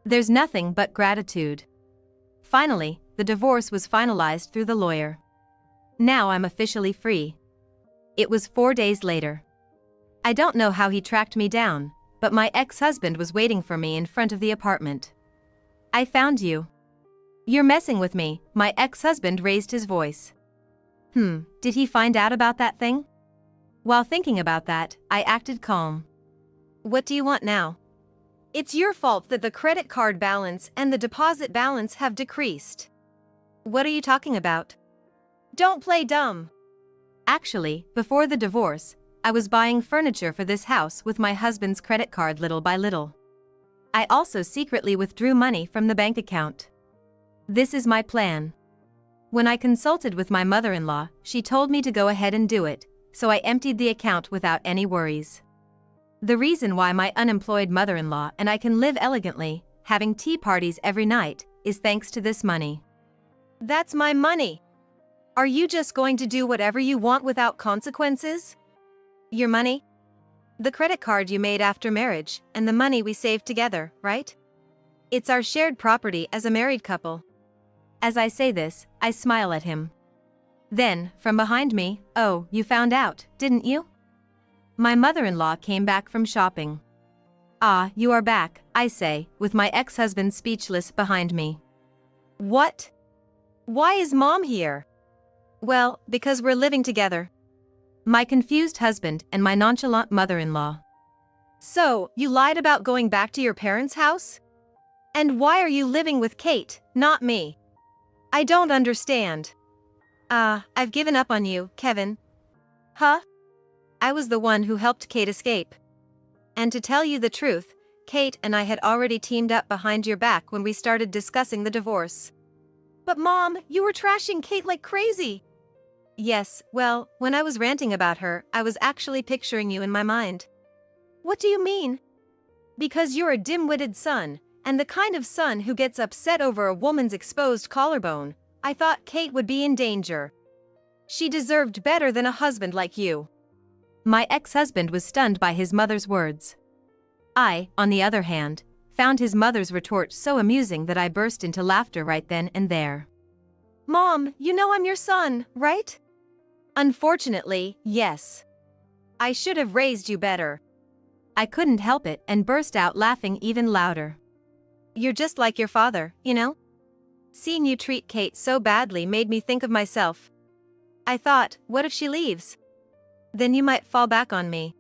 Speaker 1: There's nothing but gratitude. Finally, the divorce was finalized through the lawyer. Now I'm officially free. It was 4 days later. I don't know how he tracked me down, but my ex-husband was waiting for me in front of the apartment. "I found you. You're messing with me," my ex-husband raised his voice. Did he find out about that thing? While thinking about that, I acted calm. "What do you want now?" "It's your fault that the credit card balance and the deposit balance have decreased." "What are you talking about?" "Don't play dumb." Actually, before the divorce, I was buying furniture for this house with my husband's credit card little by little. I also secretly withdrew money from the bank account. This is my plan. When I consulted with my mother-in-law, she told me to go ahead and do it, so I emptied the account without any worries. The reason why my unemployed mother-in-law and I can live elegantly, having tea parties every night, is thanks to this money. "That's my money. Are you just going to do whatever you want without consequences?" "Your money?" "The credit card you made after marriage, and the money we saved together, right?"
Speaker 2: It's our shared property as a married couple.
Speaker 1: As I say this, I smile at him. Then, from behind me, "Oh, you found out, didn't you?" My mother-in-law came back from shopping. "Ah, you are back," I say, with my ex-husband speechless behind me.
Speaker 2: What? Why is Mom here? Well, because we're living together.
Speaker 1: My confused husband and my nonchalant mother-in-law.
Speaker 2: So, you lied about going back to your parents' house? And why are you living with Kate, not me? I don't understand. I've given up on you, Kevin. Huh? I was the one who helped Kate escape. And to tell you the truth, Kate and I had already teamed up behind your back when we started discussing the divorce. But Mom, you were trashing Kate like crazy. Yes, well, when I was ranting about her, I was actually picturing you in my mind. What do you mean? Because you're a dim-witted son, and the kind of son who gets upset over a woman's exposed collarbone. I thought Kate would be in danger. She deserved better than a husband like you.
Speaker 1: My ex-husband was stunned by his mother's words. I, on the other hand, found his mother's retort so amusing that I burst into laughter right then and there.
Speaker 2: Mom, you know I'm your son, right? Unfortunately, yes. I should have raised you better.
Speaker 1: I couldn't help it and burst out laughing even louder.
Speaker 2: You're just like your father, you know? Seeing you treat Kate so badly made me think of myself. I thought, what if she leaves? Then you might fall back on me.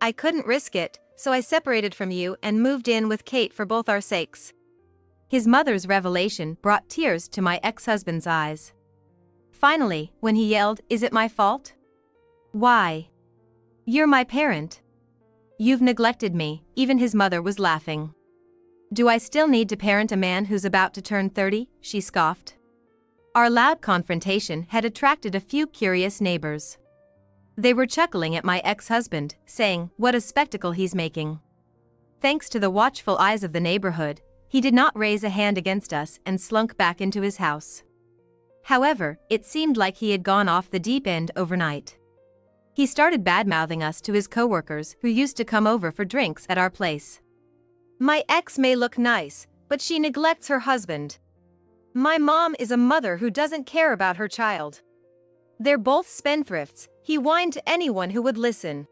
Speaker 2: I couldn't risk it, so I separated from you and moved in with Kate for both our sakes.
Speaker 1: His mother's revelation brought tears to my ex-husband's eyes. Finally, when he yelled, "Is it my fault?" "Why? You're my parent. You've neglected me," even his mother was laughing. "Do I still need to parent a man who's about to turn 30? She scoffed. Our loud confrontation had attracted a few curious neighbors. They were chuckling at my ex-husband, saying, "What a spectacle he's making." Thanks to the watchful eyes of the neighborhood, he did not raise a hand against us and slunk back into his house. However, it seemed like he had gone off the deep end overnight. He started bad-mouthing us to his coworkers who used to come over for drinks at our place.
Speaker 2: My ex may look nice, but she neglects her husband. My mom is a mother who doesn't care about her child. They're both spendthrifts, he whined to anyone who would listen.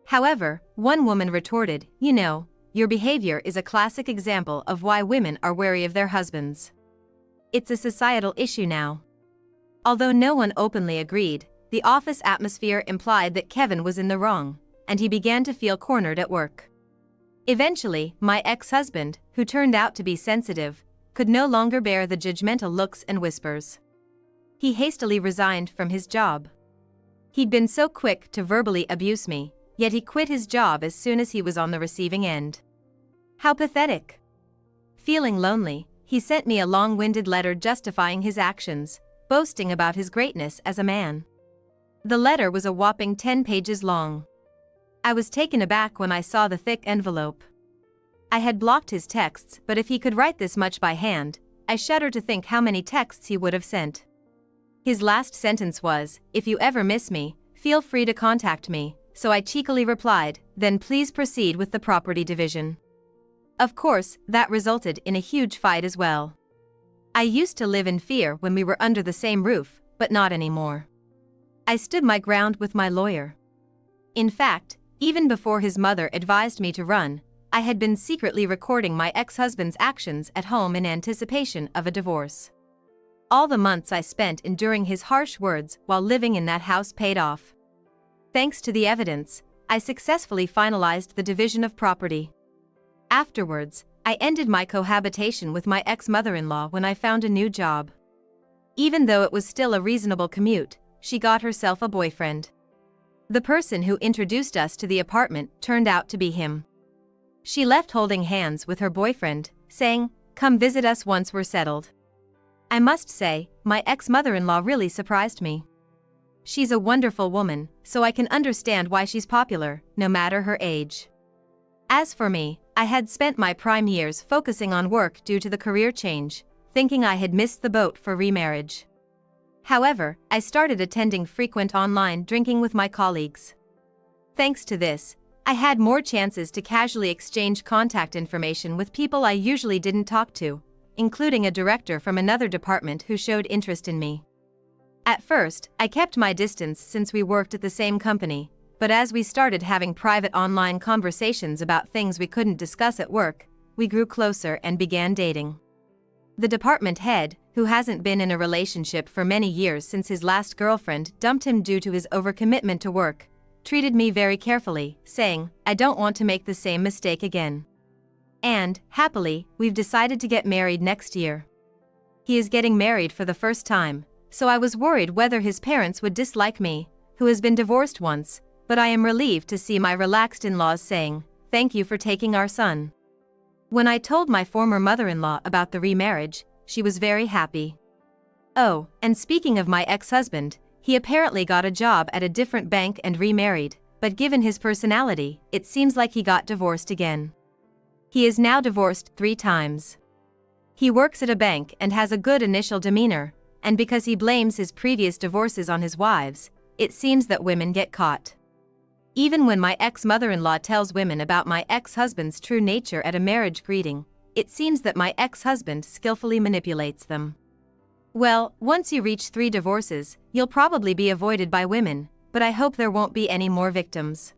Speaker 1: However, one woman retorted, "You know, your behavior is a classic example of why women are wary of their husbands. It's a societal issue now." Although no one openly agreed, the office atmosphere implied that Kevin was in the wrong, and he began to feel cornered at work. Eventually, my ex-husband, who turned out to be sensitive, could no longer bear the judgmental looks and whispers. He hastily resigned from his job. He'd been so quick to verbally abuse me, yet he quit his job as soon as he was on the receiving end. How pathetic. Feeling lonely, he sent me a long-winded letter justifying his actions, boasting about his greatness as a man. The letter was a whopping 10 pages long. I was taken aback when I saw the thick envelope. I had blocked his texts, but if he could write this much by hand, I shudder to think how many texts he would have sent. His last sentence was, "If you ever miss me, feel free to contact me," so I cheekily replied, "Then please proceed with the property division." Of course, that resulted in a huge fight as well. I used to live in fear when we were under the same roof, but not anymore. I stood my ground with my lawyer. In fact, even before his mother advised me to run, I had been secretly recording my ex-husband's actions at home in anticipation of a divorce. All the months I spent enduring his harsh words while living in that house paid off. Thanks to the evidence, I successfully finalized the division of property. Afterwards, I ended my cohabitation with my ex-mother-in-law when I found a new job. Even though it was still a reasonable commute, she got herself a boyfriend. The person who introduced us to the apartment turned out to be him. She left holding hands with her boyfriend, saying, "Come visit us once we're settled." I must say, my ex-mother-in-law really surprised me. She's a wonderful woman, so I can understand why she's popular, no matter her age. As for me, I had spent my prime years focusing on work due to the career change, thinking I had missed the boat for remarriage. However, I started attending frequent online drinking with my colleagues. Thanks to this, I had more chances to casually exchange contact information with people I usually didn't talk to, including a director from another department who showed interest in me. At first, I kept my distance since we worked at the same company, but as we started having private online conversations about things we couldn't discuss at work, we grew closer and began dating. The department head, who hasn't been in a relationship for many years since his last girlfriend dumped him due to his overcommitment to work, treated me very carefully, saying, "I don't want to make the same mistake again." And, happily, we've decided to get married next year. He is getting married for the first time, so I was worried whether his parents would dislike me, who has been divorced once, but I am relieved to see my relaxed in-laws saying, "Thank you for taking our son." When I told my former mother-in-law about the remarriage, she was very happy. Oh, and speaking of my ex-husband, he apparently got a job at a different bank and remarried, but given his personality, it seems like he got divorced again. He is now divorced 3 times. He works at a bank and has a good initial demeanor, and because he blames his previous divorces on his wives, it seems that women get caught. Even when my ex-mother-in-law tells women about my ex-husband's true nature at a marriage greeting, it seems that my ex-husband skillfully manipulates them. Well, once you reach 3 divorces, you'll probably be avoided by women, but I hope there won't be any more victims.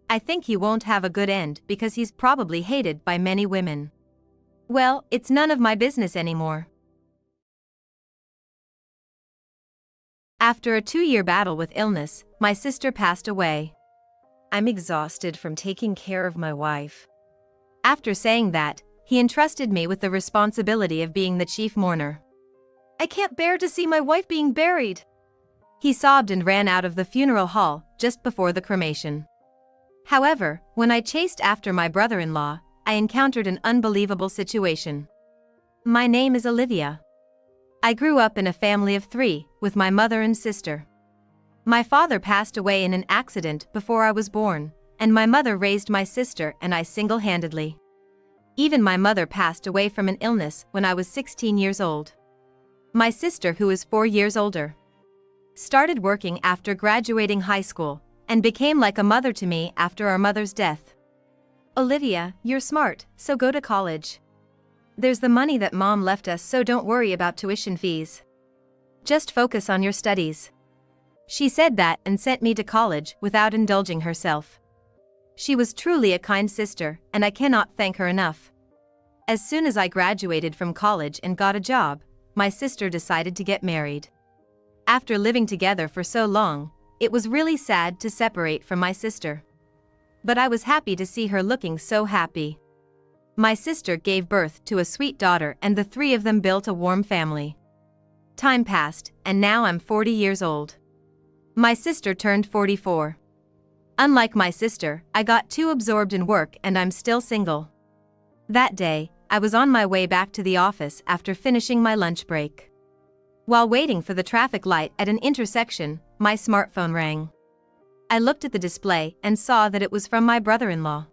Speaker 1: I think he won't have a good end because he's probably hated by many women. Well, it's none of my business anymore. After a 2-year battle with illness, my sister passed away. I'm exhausted from taking care of my wife. After saying that, he entrusted me with the responsibility of being the chief mourner. I can't bear to see my wife being buried. He sobbed and ran out of the funeral hall just before the cremation. However, when I chased after my brother-in-law, I encountered an unbelievable situation. My name is Olivia. I grew up in a family of 3, with my mother and sister. My father passed away in an accident before I was born, and my mother raised my sister and I single-handedly. Even my mother passed away from an illness when I was 16 years old. My sister, who is 4 years older, started working after graduating high school, and became like a mother to me after our mother's death. Olivia, you're smart, so go to college. There's the money that mom left us, so don't worry about tuition fees. Just focus on your studies. She said that and sent me to college without indulging herself. She was truly a kind sister, and I cannot thank her enough. As soon as I graduated from college and got a job, my sister decided to get married. After living together for so long, it was really sad to separate from my sister. But I was happy to see her looking so happy. My sister gave birth to a sweet daughter and the 3 of them built a warm family. Time passed, and now I'm 40 years old. My sister turned 44. Unlike my sister, I got too absorbed in work and I'm still single. That day, I was on my way back to the office after finishing my lunch break. While waiting for the traffic light at an intersection, my smartphone rang. I looked at the display and saw that it was from my brother-in-law.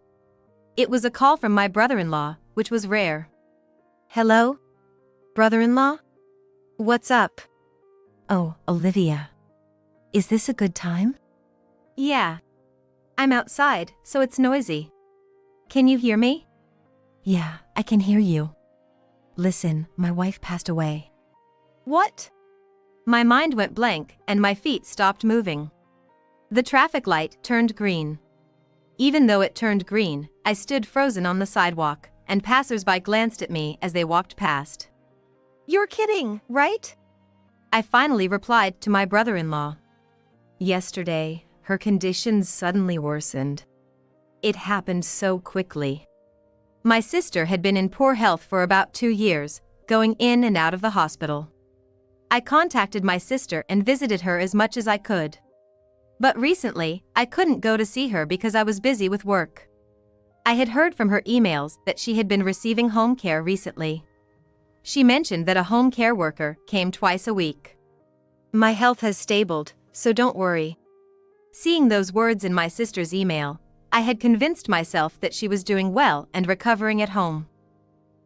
Speaker 1: It was a call from my brother-in-law, which was rare. Hello? Brother-in-law? What's up? Oh, Olivia. Is this a good time? Yeah. I'm outside, so it's noisy. Can you hear me? Yeah, I can hear you. Listen, my wife passed away. What? My mind went blank and my feet stopped moving. The traffic light turned green. Even though it turned green, I stood frozen on the sidewalk, and passers-by glanced at me as they walked past. You're kidding, right? I finally replied to my brother-in-law. Yesterday, her conditions suddenly worsened. It happened so quickly. My sister had been in poor health for about 2 years, going in and out of the hospital. I contacted my sister and visited her as much as I could. But recently, I couldn't go to see her because I was busy with work. I had heard from her emails that she had been receiving home care recently. She mentioned that a home care worker came twice a week. My health has stabled, so don't worry. Seeing those words in my sister's email, I had convinced myself that she was doing well and recovering at home.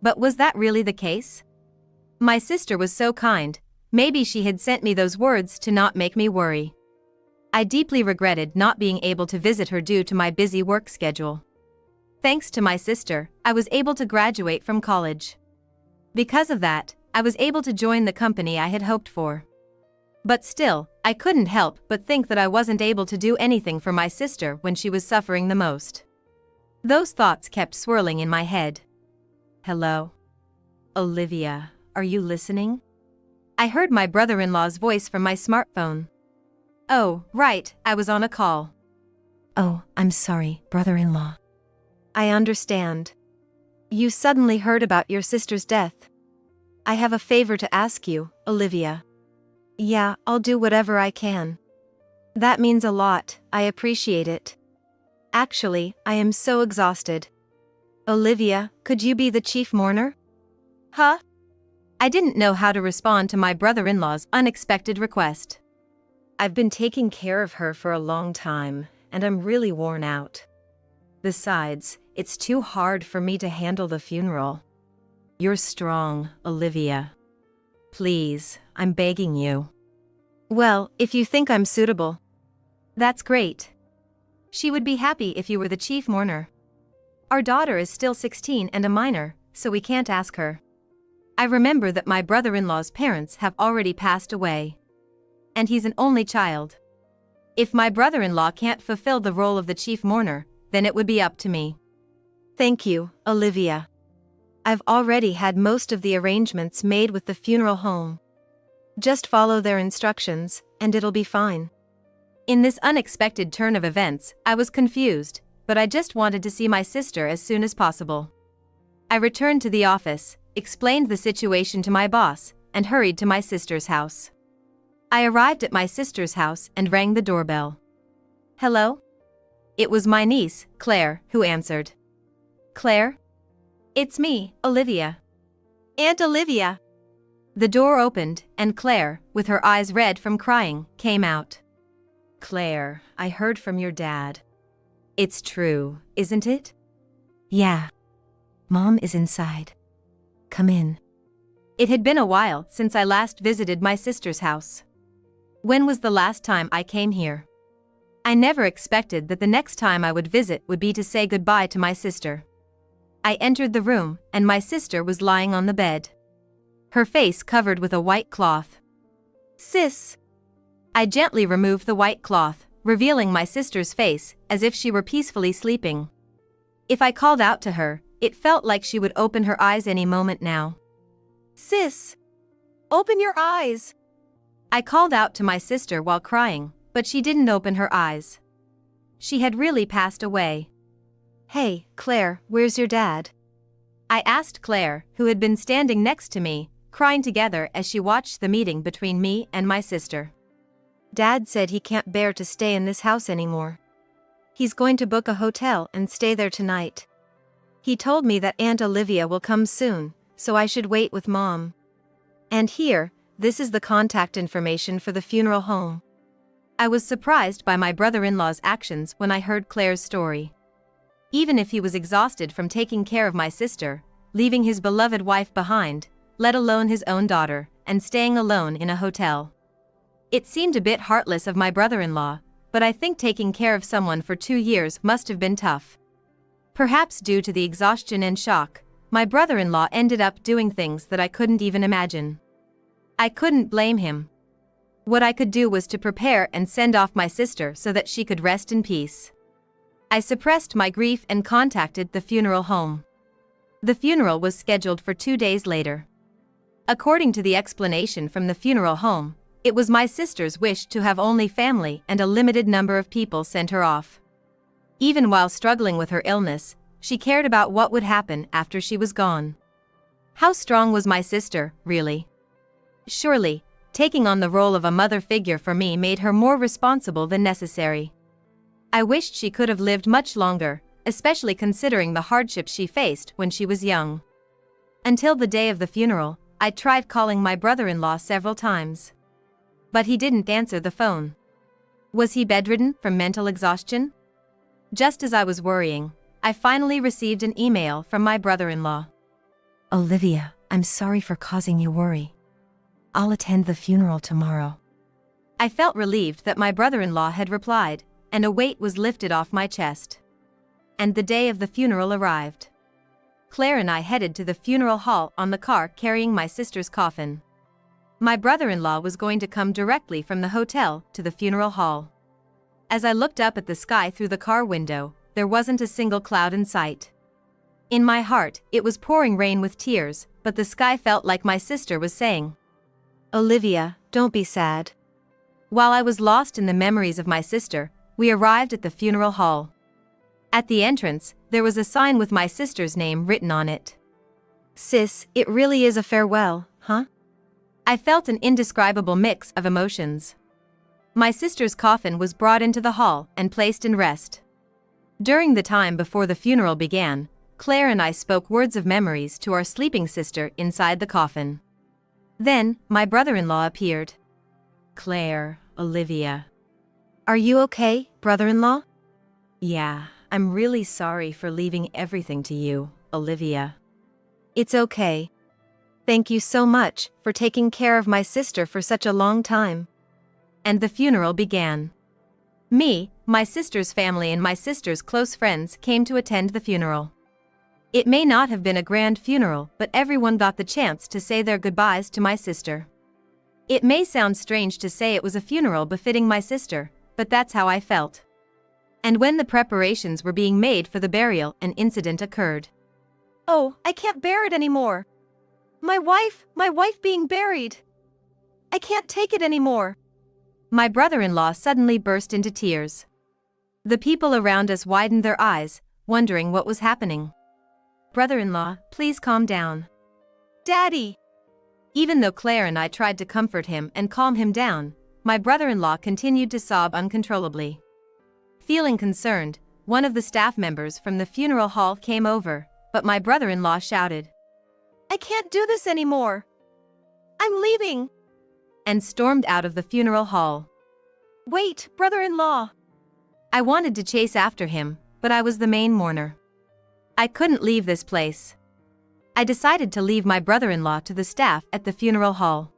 Speaker 1: But was that really the case? My sister was so kind, maybe she had sent me those words to not make me worry. I deeply regretted not being able to visit her due to my busy work schedule. Thanks to my sister, I was able to graduate from college. Because of that, I was able to join the company I had hoped for. But still, I couldn't help but think that I wasn't able to do anything for my sister when she was suffering the most. Those thoughts kept swirling in my head. Hello? Olivia, are you listening? I heard my brother-in-law's voice from my smartphone. Oh, right, I was on a call.
Speaker 2: Oh, I'm sorry, brother-in-law. I understand. You suddenly heard about your sister's death. I have a favor to ask you, Olivia. Yeah, I'll do whatever I can. That means a lot, I appreciate it. Actually, I am so exhausted. Olivia, could you be the chief mourner?
Speaker 1: Huh? I didn't know how to respond to my brother-in-law's unexpected request.
Speaker 2: I've been taking care of her for a long time, and I'm really worn out. Besides, it's too hard for me to handle the funeral. You're strong, Olivia. Please, I'm begging you. Well, if you think I'm suitable.
Speaker 1: That's great. She would be happy if you were the chief mourner. Our daughter is still 16 and a minor, so we can't ask her. I remember that my brother-in-law's parents have already passed away. And he's an only child. If my brother-in-law can't fulfill the role of the chief mourner, then it would be up to me.
Speaker 2: Thank you, Olivia. I've already had most of the arrangements made with the funeral home. Just follow their instructions, and it'll be fine.
Speaker 1: In this unexpected turn of events, I was confused, but I just wanted to see my sister as soon as possible. I returned to the office, explained the situation to my boss, and hurried to my sister's house. I arrived at my sister's house and rang the doorbell. Hello? It was my niece, Claire, who answered. Claire? It's me, Olivia.
Speaker 2: Aunt Olivia.
Speaker 1: The door opened, and Claire, with her eyes red from crying, came out.
Speaker 2: Claire, I heard from your dad.
Speaker 1: It's true, isn't it?
Speaker 2: Yeah. Mom is inside. Come in.
Speaker 1: It had been a while since I last visited my sister's house. When was the last time I came here? I never expected that the next time I would visit would be to say goodbye to my sister. I entered the room, and my sister was lying on the bed. Her face covered with a white cloth.
Speaker 2: Sis!
Speaker 1: I gently removed the white cloth, revealing my sister's face as if she were peacefully sleeping. If I called out to her, it felt like she would open her eyes any moment now.
Speaker 2: Sis! Open your eyes!
Speaker 1: I called out to my sister while crying, but she didn't open her eyes. She had really passed away.
Speaker 2: Hey, Claire, where's your dad?
Speaker 1: I asked Claire, who had been standing next to me, crying together as she watched the meeting between me and my sister.
Speaker 2: Dad said he can't bear to stay in this house anymore. He's going to book a hotel and stay there tonight. He told me that Aunt Olivia will come soon, so I should wait with Mom. And here, this is the contact information for the funeral home.
Speaker 1: I was surprised by my brother-in-law's actions when I heard Claire's story. Even if he was exhausted from taking care of my sister, leaving his beloved wife behind, let alone his own daughter, and staying alone in a hotel. It seemed a bit heartless of my brother-in-law, but I think taking care of someone for 2 years must have been tough. Perhaps due to the exhaustion and shock, my brother-in-law ended up doing things that I couldn't even imagine. I couldn't blame him. What I could do was to prepare and send off my sister so that she could rest in peace. I suppressed my grief and contacted the funeral home. The funeral was scheduled for 2 days later. According to the explanation from the funeral home, it was my sister's wish to have only family and a limited number of people sent her off. Even while struggling with her illness, she cared about what would happen after she was gone. How strong was my sister, really? Surely, taking on the role of a mother figure for me made her more responsible than necessary. I wished she could have lived much longer, especially considering the hardships she faced when she was young. Until the day of the funeral, I tried calling my brother-in-law several times. But he didn't answer the phone. Was he bedridden from mental exhaustion? Just as I was worrying, I finally received an email from my brother-in-law.
Speaker 2: Olivia, I'm sorry for causing you worry. I'll attend the funeral tomorrow.
Speaker 1: I felt relieved that my brother-in-law had replied, and a weight was lifted off my chest. And the day of the funeral arrived. Claire and I headed to the funeral hall on the car carrying my sister's coffin. My brother-in-law was going to come directly from the hotel to the funeral hall. As I looked up at the sky through the car window, there wasn't a single cloud in sight. In my heart, it was pouring rain with tears, but the sky felt like my sister was saying,
Speaker 2: "Olivia, don't be sad."
Speaker 1: While I was lost in the memories of my sister, we arrived at the funeral hall. At the entrance, there was a sign with my sister's name written on it.
Speaker 2: "Sis, it really is a farewell, huh?"
Speaker 1: I felt an indescribable mix of emotions. My sister's coffin was brought into the hall and placed in rest. During the time before the funeral began, Claire and I spoke words of memories to our sleeping sister inside the coffin. Then, my brother-in-law appeared. "Claire, Olivia."
Speaker 2: "Are you okay, brother-in-law?"
Speaker 1: "Yeah, I'm really sorry for leaving everything to you, Olivia."
Speaker 2: "It's okay. Thank you so much for taking care of my sister for such a long time."
Speaker 1: And the funeral began. Me, my sister's family and my sister's close friends came to attend the funeral. It may not have been a grand funeral, but everyone got the chance to say their goodbyes to my sister. It may sound strange to say it was a funeral befitting my sister, but that's how I felt. And when the preparations were being made for the burial, an incident occurred.
Speaker 2: "Oh, I can't bear it anymore. My wife being buried. I can't take it anymore."
Speaker 1: My brother-in-law suddenly burst into tears. The people around us widened their eyes, wondering what was happening. "Brother-in-law, please calm down."
Speaker 2: "Daddy."
Speaker 1: Even though Claire and I tried to comfort him and calm him down, my brother-in-law continued to sob uncontrollably. Feeling concerned, one of the staff members from the funeral hall came over, but my brother-in-law shouted,
Speaker 2: "I can't do this anymore. I'm leaving,"
Speaker 1: and stormed out of the funeral hall.
Speaker 2: "Wait, brother-in-law."
Speaker 1: I wanted to chase after him, but I was the main mourner. I couldn't leave this place. I decided to leave my brother-in-law to the staff at the funeral hall.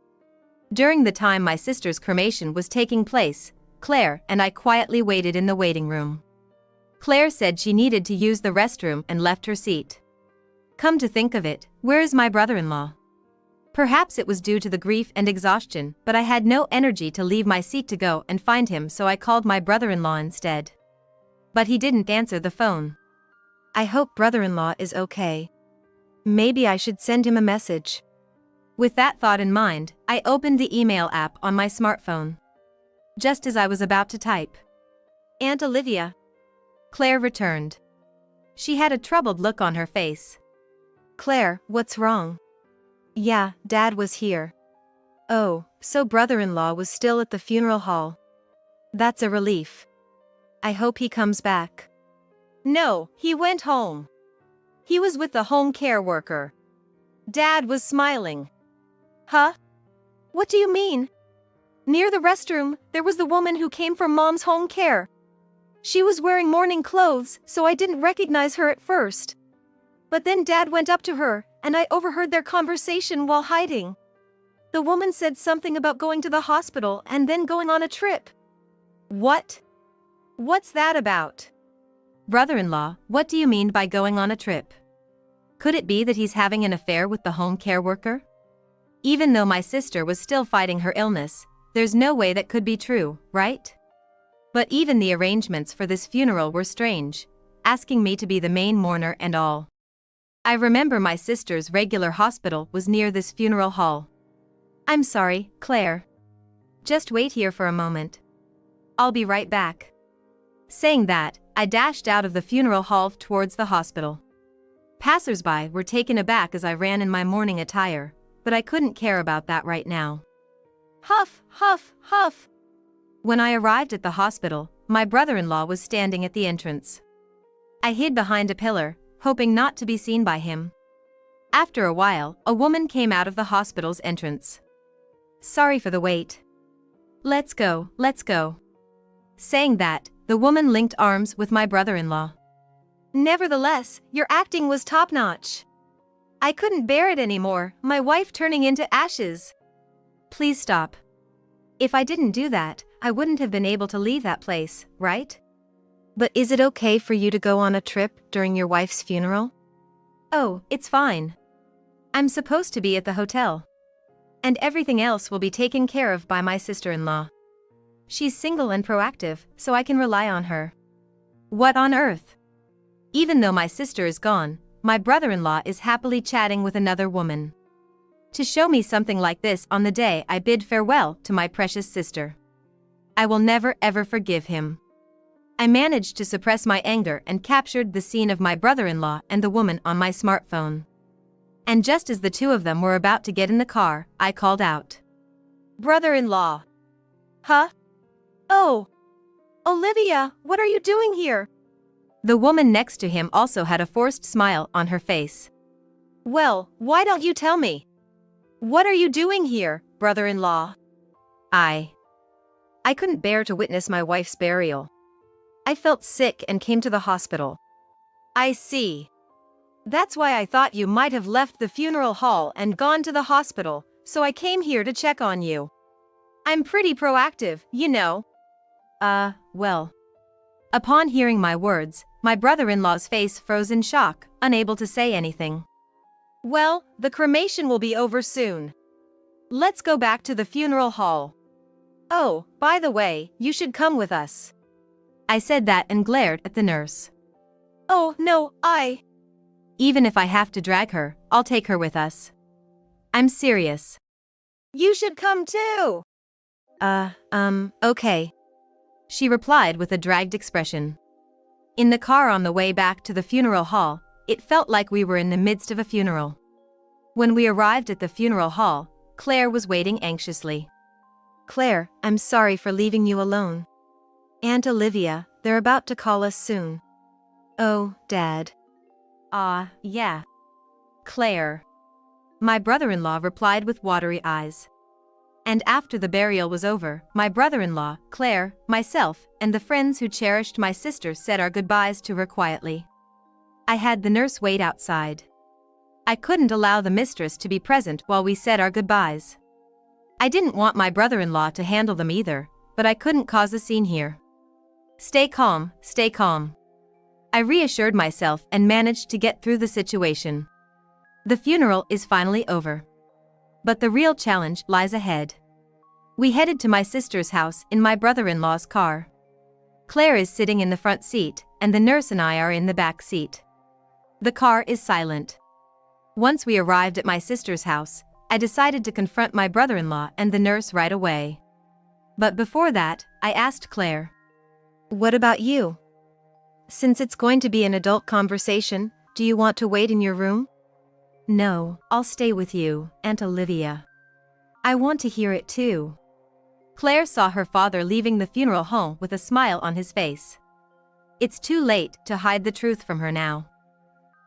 Speaker 1: During the time my sister's cremation was taking place, Claire and I quietly waited in the waiting room. Claire said she needed to use the restroom and left her seat. Come to think of it, where is my brother-in-law? Perhaps it was due to the grief and exhaustion, but I had no energy to leave my seat to go and find him, so I called my brother-in-law instead. But he didn't answer the phone.
Speaker 2: "I hope brother-in-law is okay. Maybe I should send him a message."
Speaker 1: With that thought in mind, I opened the email app on my smartphone. Just as I was about to type,
Speaker 2: "Aunt Olivia."
Speaker 1: Claire returned. She had a troubled look on her face.
Speaker 2: "Claire, what's wrong?" "Yeah, Dad was here." "Oh, so brother-in-law was still at the funeral hall. That's a relief. I hope he comes back."
Speaker 1: "No, he went home. He was with the home care worker." Dad was smiling.
Speaker 2: "Huh? What do you mean?" "Near the restroom, there was the woman who came from Mom's home care. She was wearing mourning clothes, so I didn't recognize her at first. But then Dad went up to her, and I overheard their conversation while hiding. The woman said something about going to the hospital and then going on a trip."
Speaker 1: "What? What's that about?" "Brother-in-law, what do you mean by going on a trip? Could it be that he's having an affair with the home care worker?" Even though my sister was still fighting her illness, there's no way that could be true, right? But even the arrangements for this funeral were strange, asking me to be the main mourner and all. I remember my sister's regular hospital was near this funeral hall. "I'm sorry, Claire. Just wait here for a moment. I'll be right back." Saying that, I dashed out of the funeral hall towards the hospital. Passers-by were taken aback as I ran in my mourning attire, but I couldn't care about that right now.
Speaker 2: Huff, huff, huff.
Speaker 1: When I arrived at the hospital, my brother-in-law was standing at the entrance. I hid behind a pillar, hoping not to be seen by him. After a while, a woman came out of the hospital's entrance. "Sorry for the wait. Let's go, let's go." Saying that, the woman linked arms with my brother-in-law.
Speaker 2: "Nevertheless, your acting was top-notch. I couldn't bear it anymore, my wife turning into ashes."
Speaker 1: "Please stop. If I didn't do that, I wouldn't have been able to leave that place, right? But is it okay for you to go on a trip during your wife's funeral? Oh, it's fine. I'm supposed to be at the hotel. And everything else will be taken care of by my sister-in-law. She's single and proactive, so I can rely on her. What on earth? Even though my sister is gone, my brother-in-law is happily chatting with another woman. To show me something like this on the day I bid farewell to my precious sister. I will never ever forgive him. I managed to suppress my anger and captured the scene of my brother-in-law and the woman on my smartphone. And just as the two of them were about to get in the car, I called out.
Speaker 2: Brother-in-law. Huh? Oh. Olivia, what are you doing here?
Speaker 1: The woman next to him also had a forced smile on her face.
Speaker 2: Well, why don't you tell me? What are you doing here, brother-in-law?
Speaker 1: I couldn't bear to witness my wife's burial. I felt sick and came to the hospital.
Speaker 2: I see. That's why I thought you might have left the funeral hall and gone to the hospital, so I came here to check on you. I'm pretty proactive, you know.
Speaker 1: Well. Upon hearing my words, my brother-in-law's face froze in shock, unable to say anything.
Speaker 2: Well, the cremation will be over soon. Let's go back to the funeral hall. Oh, by the way, you should come with us.
Speaker 1: I said that and glared at the nurse.
Speaker 2: Oh, no,
Speaker 1: Even if I have to drag her, I'll take her with us. I'm serious.
Speaker 2: You should come too.
Speaker 1: Okay. She replied with a dragged expression. In the car on the way back to the funeral hall, it felt like we were in the midst of a funeral. When we arrived at the funeral hall, Claire was waiting anxiously.
Speaker 2: Claire, I'm sorry for leaving you alone. Aunt Olivia, they're about to call us soon.
Speaker 1: Oh, Dad. Yeah. Claire. My brother-in-law replied with watery eyes. And after the burial was over, my brother-in-law, Claire, myself, and the friends who cherished my sister said our goodbyes to her quietly. I had the nurse wait outside. I couldn't allow the mistress to be present while we said our goodbyes. I didn't want my brother-in-law to handle them either, but I couldn't cause a scene here. Stay calm, stay calm. I reassured myself and managed to get through the situation. The funeral is finally over. But the real challenge lies ahead. We headed to my sister's house in my brother-in-law's car. Claire is sitting in the front seat, and the nurse and I are in the back seat. The car is silent. Once we arrived at my sister's house, I decided to confront my brother-in-law and the nurse right away. But before that, I asked Claire.
Speaker 2: What about you? Since it's going to be an adult conversation, do you want to wait in your room?
Speaker 1: No, I'll stay with you, Aunt Olivia. I want to hear it too. Claire saw her father leaving the funeral home with a smile on his face. It's too late to hide the truth from her now.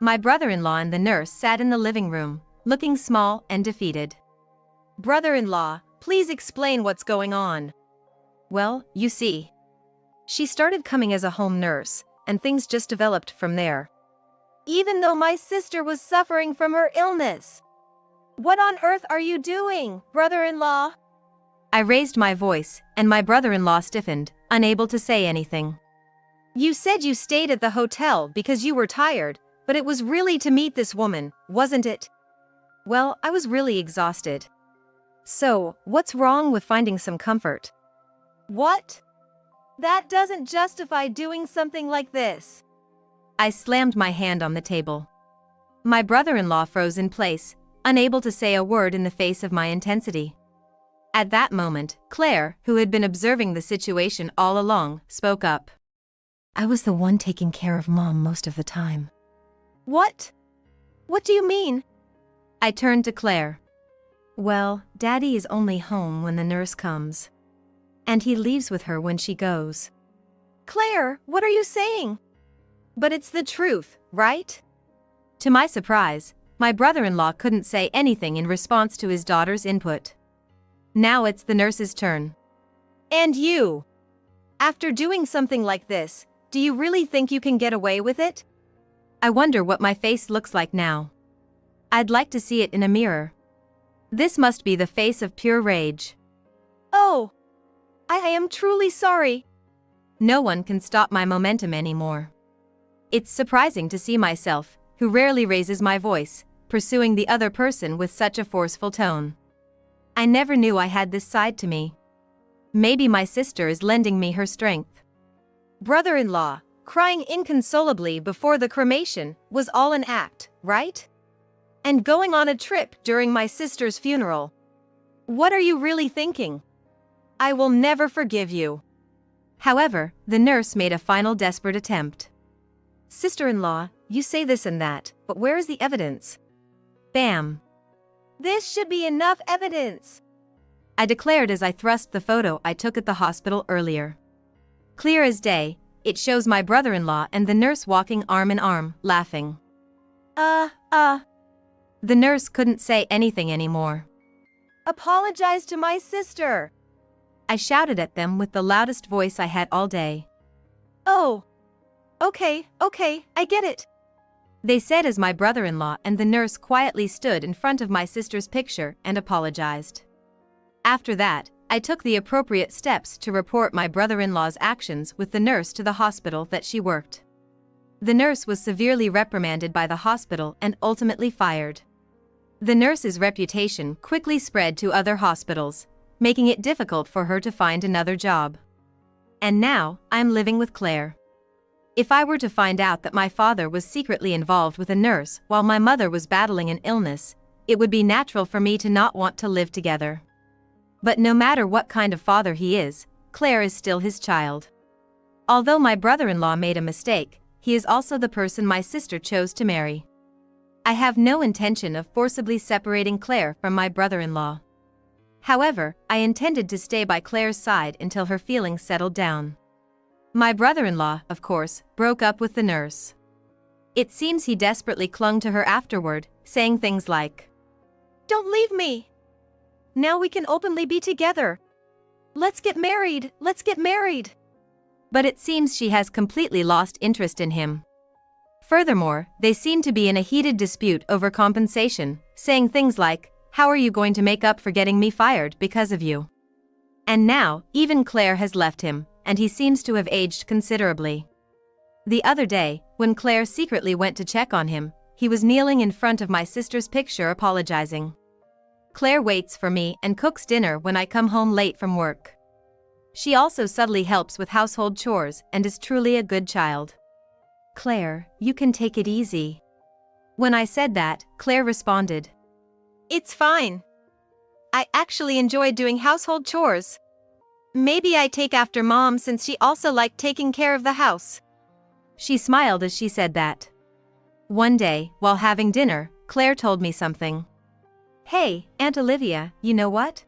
Speaker 1: My brother-in-law and the nurse sat in the living room, looking small and defeated.
Speaker 2: Brother-in-law, please explain what's going on.
Speaker 1: Well, you see.
Speaker 2: She started coming as a home nurse, and things just developed from there. Even though my sister was suffering from her illness. What on earth are you doing, brother-in-law?
Speaker 1: I raised my voice, and my brother-in-law stiffened, unable to say anything.
Speaker 2: You said you stayed at the hotel because you were tired, but it was really to meet this woman, wasn't it?
Speaker 1: Well, I was really exhausted.
Speaker 2: So, what's wrong with finding some comfort? What? That doesn't justify doing something like this.
Speaker 1: I slammed my hand on the table. My brother-in-law froze in place, unable to say a word in the face of my intensity. At that moment, Claire, who had been observing the situation all along, spoke up.
Speaker 3: I was the one taking care of Mom most of the time.
Speaker 2: What? What do you mean?
Speaker 1: I turned to Claire.
Speaker 3: Well, Daddy is only home when the nurse comes. And he leaves with her when she goes.
Speaker 2: Claire, what are you saying? But it's the truth, right?
Speaker 1: To my surprise, my brother-in-law couldn't say anything in response to his daughter's input. Now it's the nurse's turn.
Speaker 2: And you? After doing something like this, do you really think you can get away with it?
Speaker 1: I wonder what my face looks like now. I'd like to see it in a mirror. This must be the face of pure rage.
Speaker 2: Oh, I am truly sorry.
Speaker 1: No one can stop my momentum anymore. It's surprising to see myself, who rarely raises my voice, pursuing the other person with such a forceful tone. I never knew I had this side to me. Maybe my sister is lending me her strength.
Speaker 2: Brother-in-law, crying inconsolably before the cremation, was all an act, right? And going on a trip during my sister's funeral. What are you really thinking? I will never forgive you.
Speaker 1: However, the nurse made a final desperate attempt.
Speaker 2: Sister-in-law, you say this and that, but where is the evidence?
Speaker 1: Bam!
Speaker 2: This should be enough evidence,
Speaker 1: I declared as I thrust the photo I took at the hospital earlier. Clear as day, it shows my brother-in-law and the nurse walking arm in arm, laughing. The nurse couldn't say anything anymore.
Speaker 2: Apologize to my sister.
Speaker 1: I shouted at them with the loudest voice I had all day.
Speaker 2: Oh. Okay, I get it.
Speaker 1: They said as my brother-in-law and the nurse quietly stood in front of my sister's picture and apologized. After that, I took the appropriate steps to report my brother-in-law's actions with the nurse to the hospital that she worked. The nurse was severely reprimanded by the hospital and ultimately fired. The nurse's reputation quickly spread to other hospitals, making it difficult for her to find another job. And now, I'm living with Claire. If I were to find out that my father was secretly involved with a nurse while my mother was battling an illness, it would be natural for me to not want to live together. But no matter what kind of father he is, Claire is still his child. Although my brother-in-law made a mistake, he is also the person my sister chose to marry. I have no intention of forcibly separating Claire from my brother-in-law. However, I intended to stay by Claire's side until her feelings settled down. My brother-in-law, of course, broke up with the nurse. It seems he desperately clung to her afterward, saying things like,
Speaker 2: "Don't leave me. Now we can openly be together. Let's get married.
Speaker 1: But it seems she has completely lost interest in him. Furthermore, they seem to be in a heated dispute over compensation, saying things like, "How are you going to make up for getting me fired because of you?" And now, even Claire has left him, and he seems to have aged considerably. The other day, when Claire secretly went to check on him, he was kneeling in front of my sister's picture apologizing. Claire waits for me and cooks dinner when I come home late from work. She also subtly helps with household chores and is truly a good child.
Speaker 3: Claire, you can take it easy.
Speaker 1: When I said that, Claire responded,
Speaker 2: It's fine. I actually enjoy doing household chores. Maybe I take after Mom since she also liked taking care of the house.
Speaker 1: She smiled as she said that. One day, while having dinner, Claire told me something.
Speaker 3: Hey, Aunt Olivia, you know what?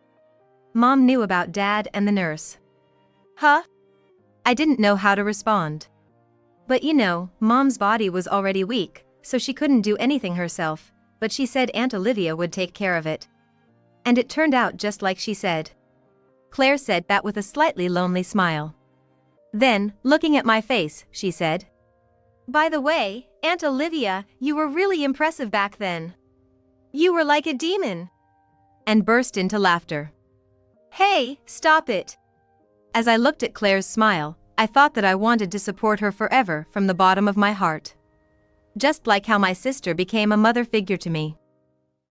Speaker 3: Mom knew about Dad and the nurse.
Speaker 2: Huh?
Speaker 1: I didn't know how to respond.
Speaker 3: But you know, Mom's body was already weak, so she couldn't do anything herself, but she said Aunt Olivia would take care of it. And it turned out just like she said.
Speaker 1: Claire said that with a slightly lonely smile. Then, looking at my face, she said,
Speaker 2: By the way, Aunt Olivia, you were really impressive back then. You were like a demon.
Speaker 1: And burst into laughter.
Speaker 2: Hey, stop it.
Speaker 1: As I looked at Claire's smile, I thought that I wanted to support her forever from the bottom of my heart. Just like how my sister became a mother figure to me.